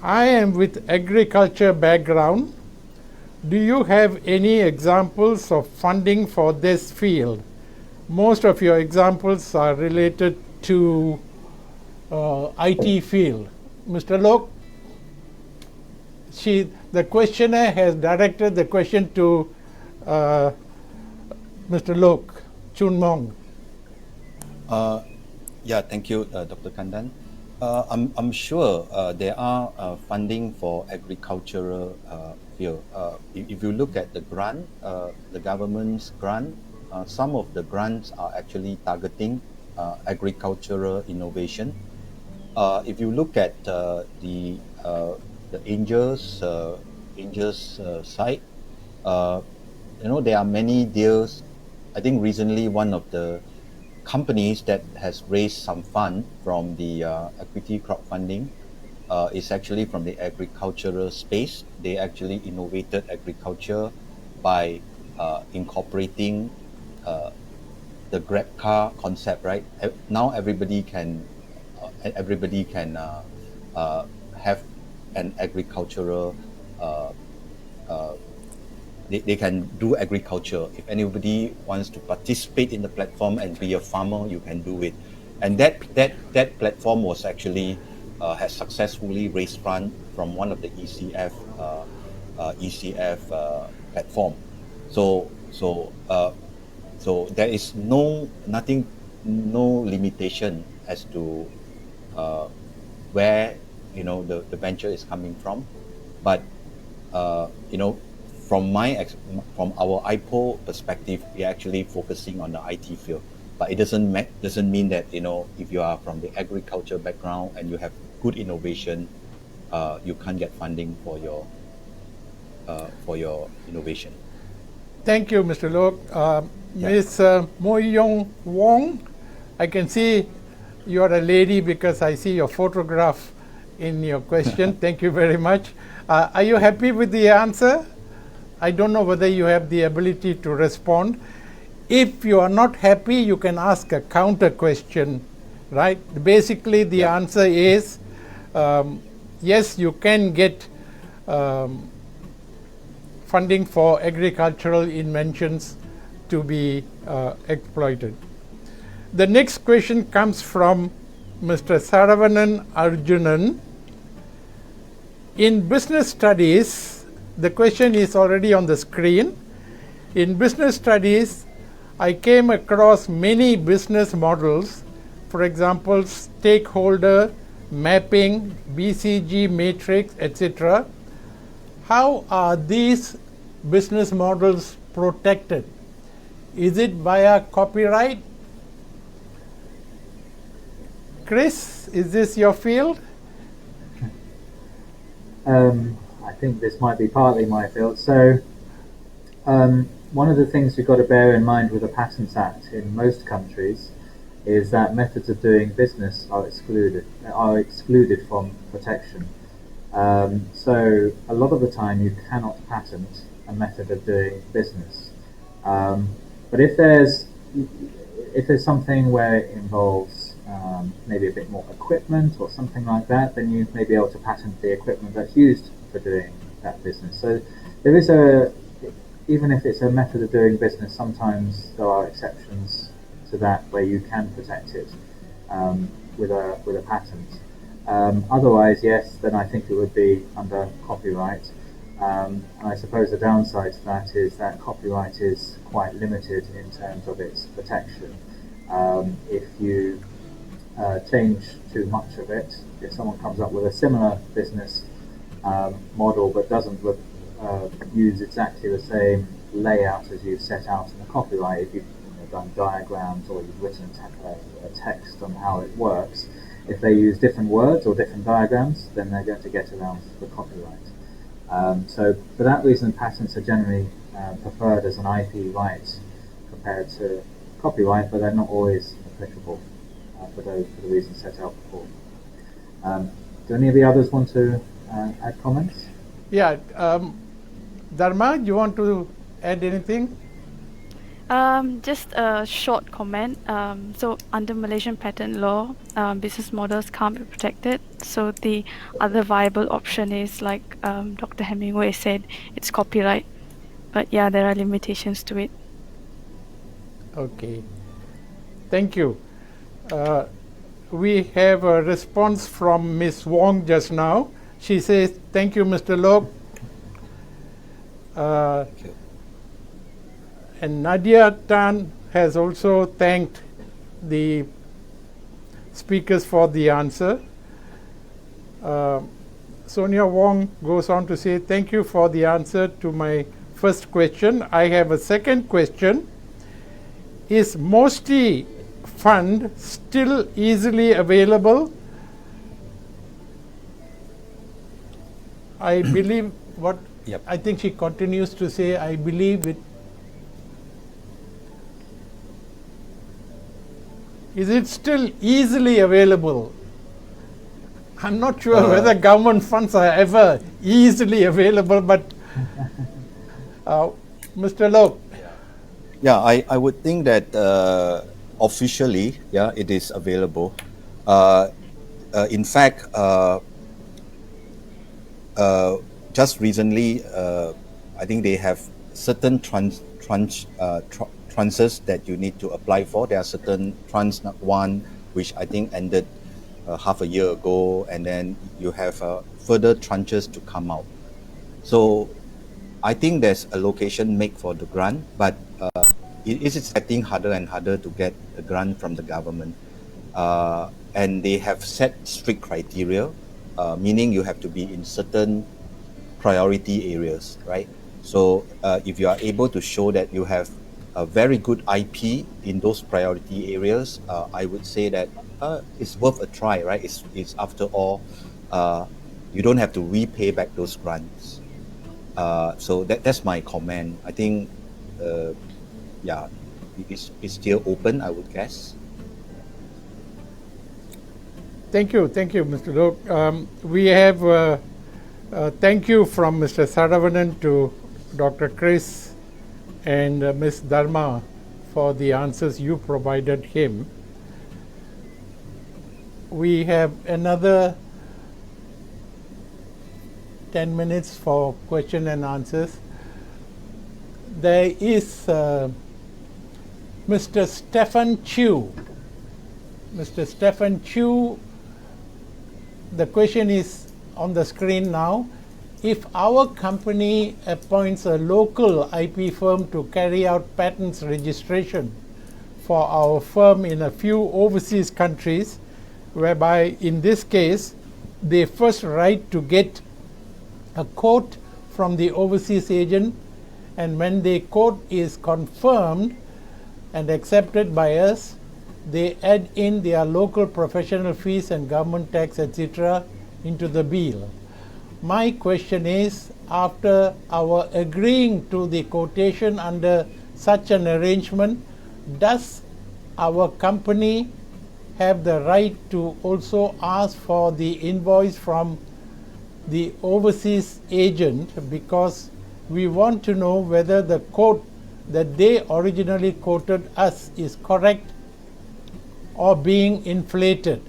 Speaker 2: I am with agriculture background. Do you have any examples of funding for this field? Most of your examples are related to IT field. Mr. Lok, the questioner has directed the question to Mr. Lok, Chun Mong.
Speaker 5: Yeah, thank you, Dr. Kandan. I'm sure there are funding for agricultural field. If you look at the grant, the government's grant, some of the grants are actually targeting agricultural innovation. If you look at the Angels site, there are many deals. I think recently one of the companies that has raised some fund from the equity crowdfunding is actually from the agricultural space. They actually innovated agriculture by incorporating the Grab car concept, right? Now everybody can have an agricultural they can do agriculture. If anybody wants to participate in the platform and be a farmer, you can do it. And that platform was actually has successfully raised fund from one of the ECF platform. So there is no limitation as to where the venture is coming from, but from our IPO perspective, we're actually focusing on the IT field. But it doesn't mean that if you are from the agriculture background and you have good innovation, you can't get funding for your innovation.
Speaker 2: Thank you, Mr. Lok. Ms. Moyong Wong, I can see you are a lady because I see your photograph in your question. Thank you very much. Are you happy with the answer? I don't know whether you have the ability to respond. If you are not happy, you can ask a counter question, right? Basically, the answer is yes, you can get funding for agricultural inventions to be exploited. The next question comes from Mr. Saravanan Arjunan. In business studies, the question is already on the screen. In business studies, I came across many business models, for example, stakeholder mapping, BCG matrix, etc. How are these business models protected? Is it via copyright? Chris, is this your field?
Speaker 4: I think this might be partly my field. So one of the things you've got to bear in mind with the Patents Act in most countries is that methods of doing business are excluded from protection. So a lot of the time you cannot patent a method of doing business. But if there's something where it involves maybe a bit more equipment or something like that, then you may be able to patent the equipment that's used for doing that business. So there is even if it's a method of doing business, sometimes there are exceptions to that where you can protect it. with a patent. Otherwise, yes, then I think it would be under copyright. And I suppose the downside to that is that copyright is quite limited in terms of its protection. If you change too much of it, if someone comes up with a similar business model but doesn't use exactly the same layout as you've set out in the copyright, if you've done diagrams or you've written a text on how it works, if they use different words or different diagrams, then they're going to get around the copyright. So for that reason, patents are generally preferred as an IP right compared to copyright, but they're not always applicable for the reasons set out before. Do any of the others want to add comments?
Speaker 2: Yeah, Dharma, you want to add anything?
Speaker 3: Just a short comment. So under Malaysian patent law, business models can't be protected. So the other viable option is, like Dr. Hemingway said, it's copyright. But yeah, there are limitations to it.
Speaker 2: Okay, thank you. We have a response from Ms. Wong just now. She says, thank you, Mr. Lok.
Speaker 5: Thank you.
Speaker 2: And Nadia Tan has also thanked the speakers for the answer. Sonia Wong goes on to say, thank you for the answer to my first question. I have a second question. Is MOSTI fund still easily available? I believe what
Speaker 5: Yep.
Speaker 2: I think she continues to say, I believe it. Is it still easily available? I'm not sure whether government funds are ever easily available, but Mr. Lok.
Speaker 5: Yeah, I would think that officially, yeah, it is available. In fact, just recently, I think they have certain tranches that you need to apply for. There are certain tranche one, which I think ended half a year ago, and then you have further tranches to come out. So I think there's allocation made for the grant, but it is getting harder and harder to get a grant from the government. And they have set strict criteria, meaning you have to be in certain priority areas, right? So if you are able to show that you have a very good IP in those priority areas, I would say that it's worth a try, right? It's after all, you don't have to repay back those grants. So that's my comment. I think, yeah, it's still open, I would guess.
Speaker 2: Thank you, Mr. Lok. We have thank you from Mr. Saravanan to Dr. Chris and Ms. Dharma for the answers you provided him. We have another 10 minutes for question and answers. There is Mr. Stephen Chew. Mr. Stephen Chew, the question is on the screen now. If our company appoints a local IP firm to carry out patents registration for our firm in a few overseas countries, whereby in this case they first write to get a quote from the overseas agent, and when the quote is confirmed and accepted by us, they add in their local professional fees and government tax, etc. into the bill. My question is, after our agreeing to the quotation under such an arrangement, does our company have the right to also ask for the invoice from the overseas agent, because we want to know whether the quote that they originally quoted us is correct or being inflated,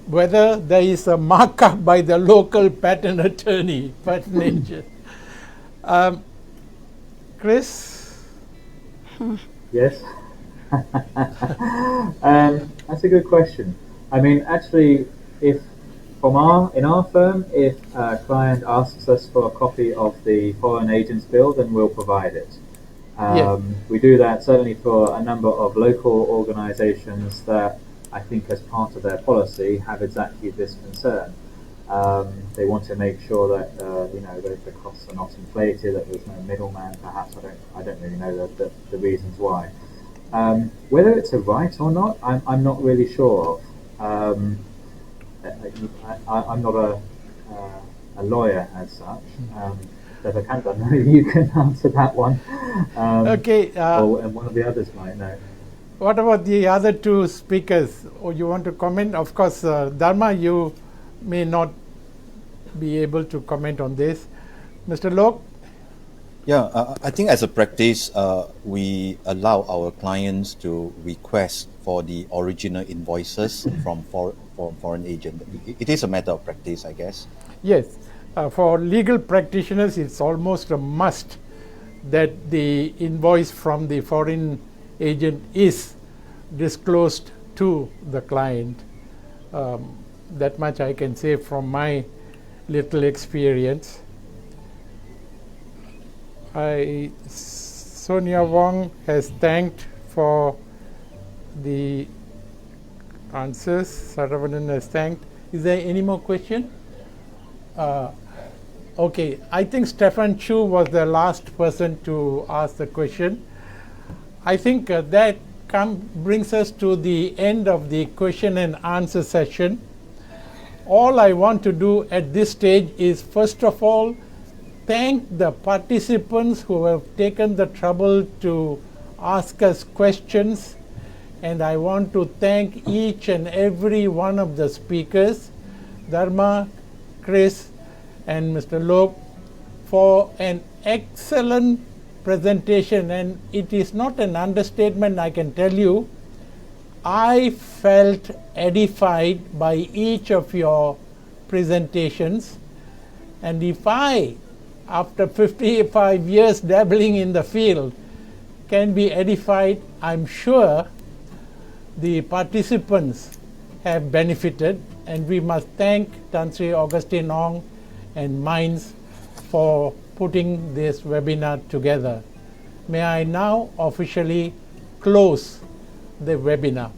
Speaker 2: whether there is a markup by the local patent attorney, patent agent. Chris?
Speaker 4: Yes. I That's a good question. I mean, actually, if in our firm, if a client asks us for a copy of the Foreign Agents Bill, then we'll provide it.
Speaker 2: Yes.
Speaker 4: We do that certainly for a number of local organisations that I think, as part of their policy, have exactly this concern. They want to make sure that the costs are not inflated, that there's no middleman. Perhaps I don't really know the reasons why. Whether it's a right or not, I'm not really sure of. I'm not a lawyer as such. So if I can, maybe you can answer that one.
Speaker 2: Okay.
Speaker 4: And one of the others might know.
Speaker 2: What about the other two speakers? Or you want to comment? Of course, Dharma, you may not be able to comment on this. Mr. Lok?
Speaker 5: Yeah, I think as a practice, we allow our clients to request for the original invoices from foreign agent. It is a matter of practice, I guess.
Speaker 2: Yes. For legal practitioners, it's almost a must that the invoice from the foreign agent is disclosed to the client. That much I can say from my little experience. Sonia Wong has thanked for the answers. Saravanan has thanked. Is there any more question? Okay, I think Stefan Chu was the last person to ask the question. I think that brings us to the end of the question and answer session. All I want to do at this stage is, first of all, thank the participants who have taken the trouble to ask us questions, and I want to thank each and every one of the speakers, Dharma, Chris, and Mr. Lok, for an excellent presentation. And it is not an understatement, I can tell you, I felt edified by each of your presentations. And if I, after 55 years dabbling in the field, can be edified, I'm sure the participants have benefited. And we must thank Tan Sri Augustine Ong and Minds for putting this webinar together. May I now officially close the webinar.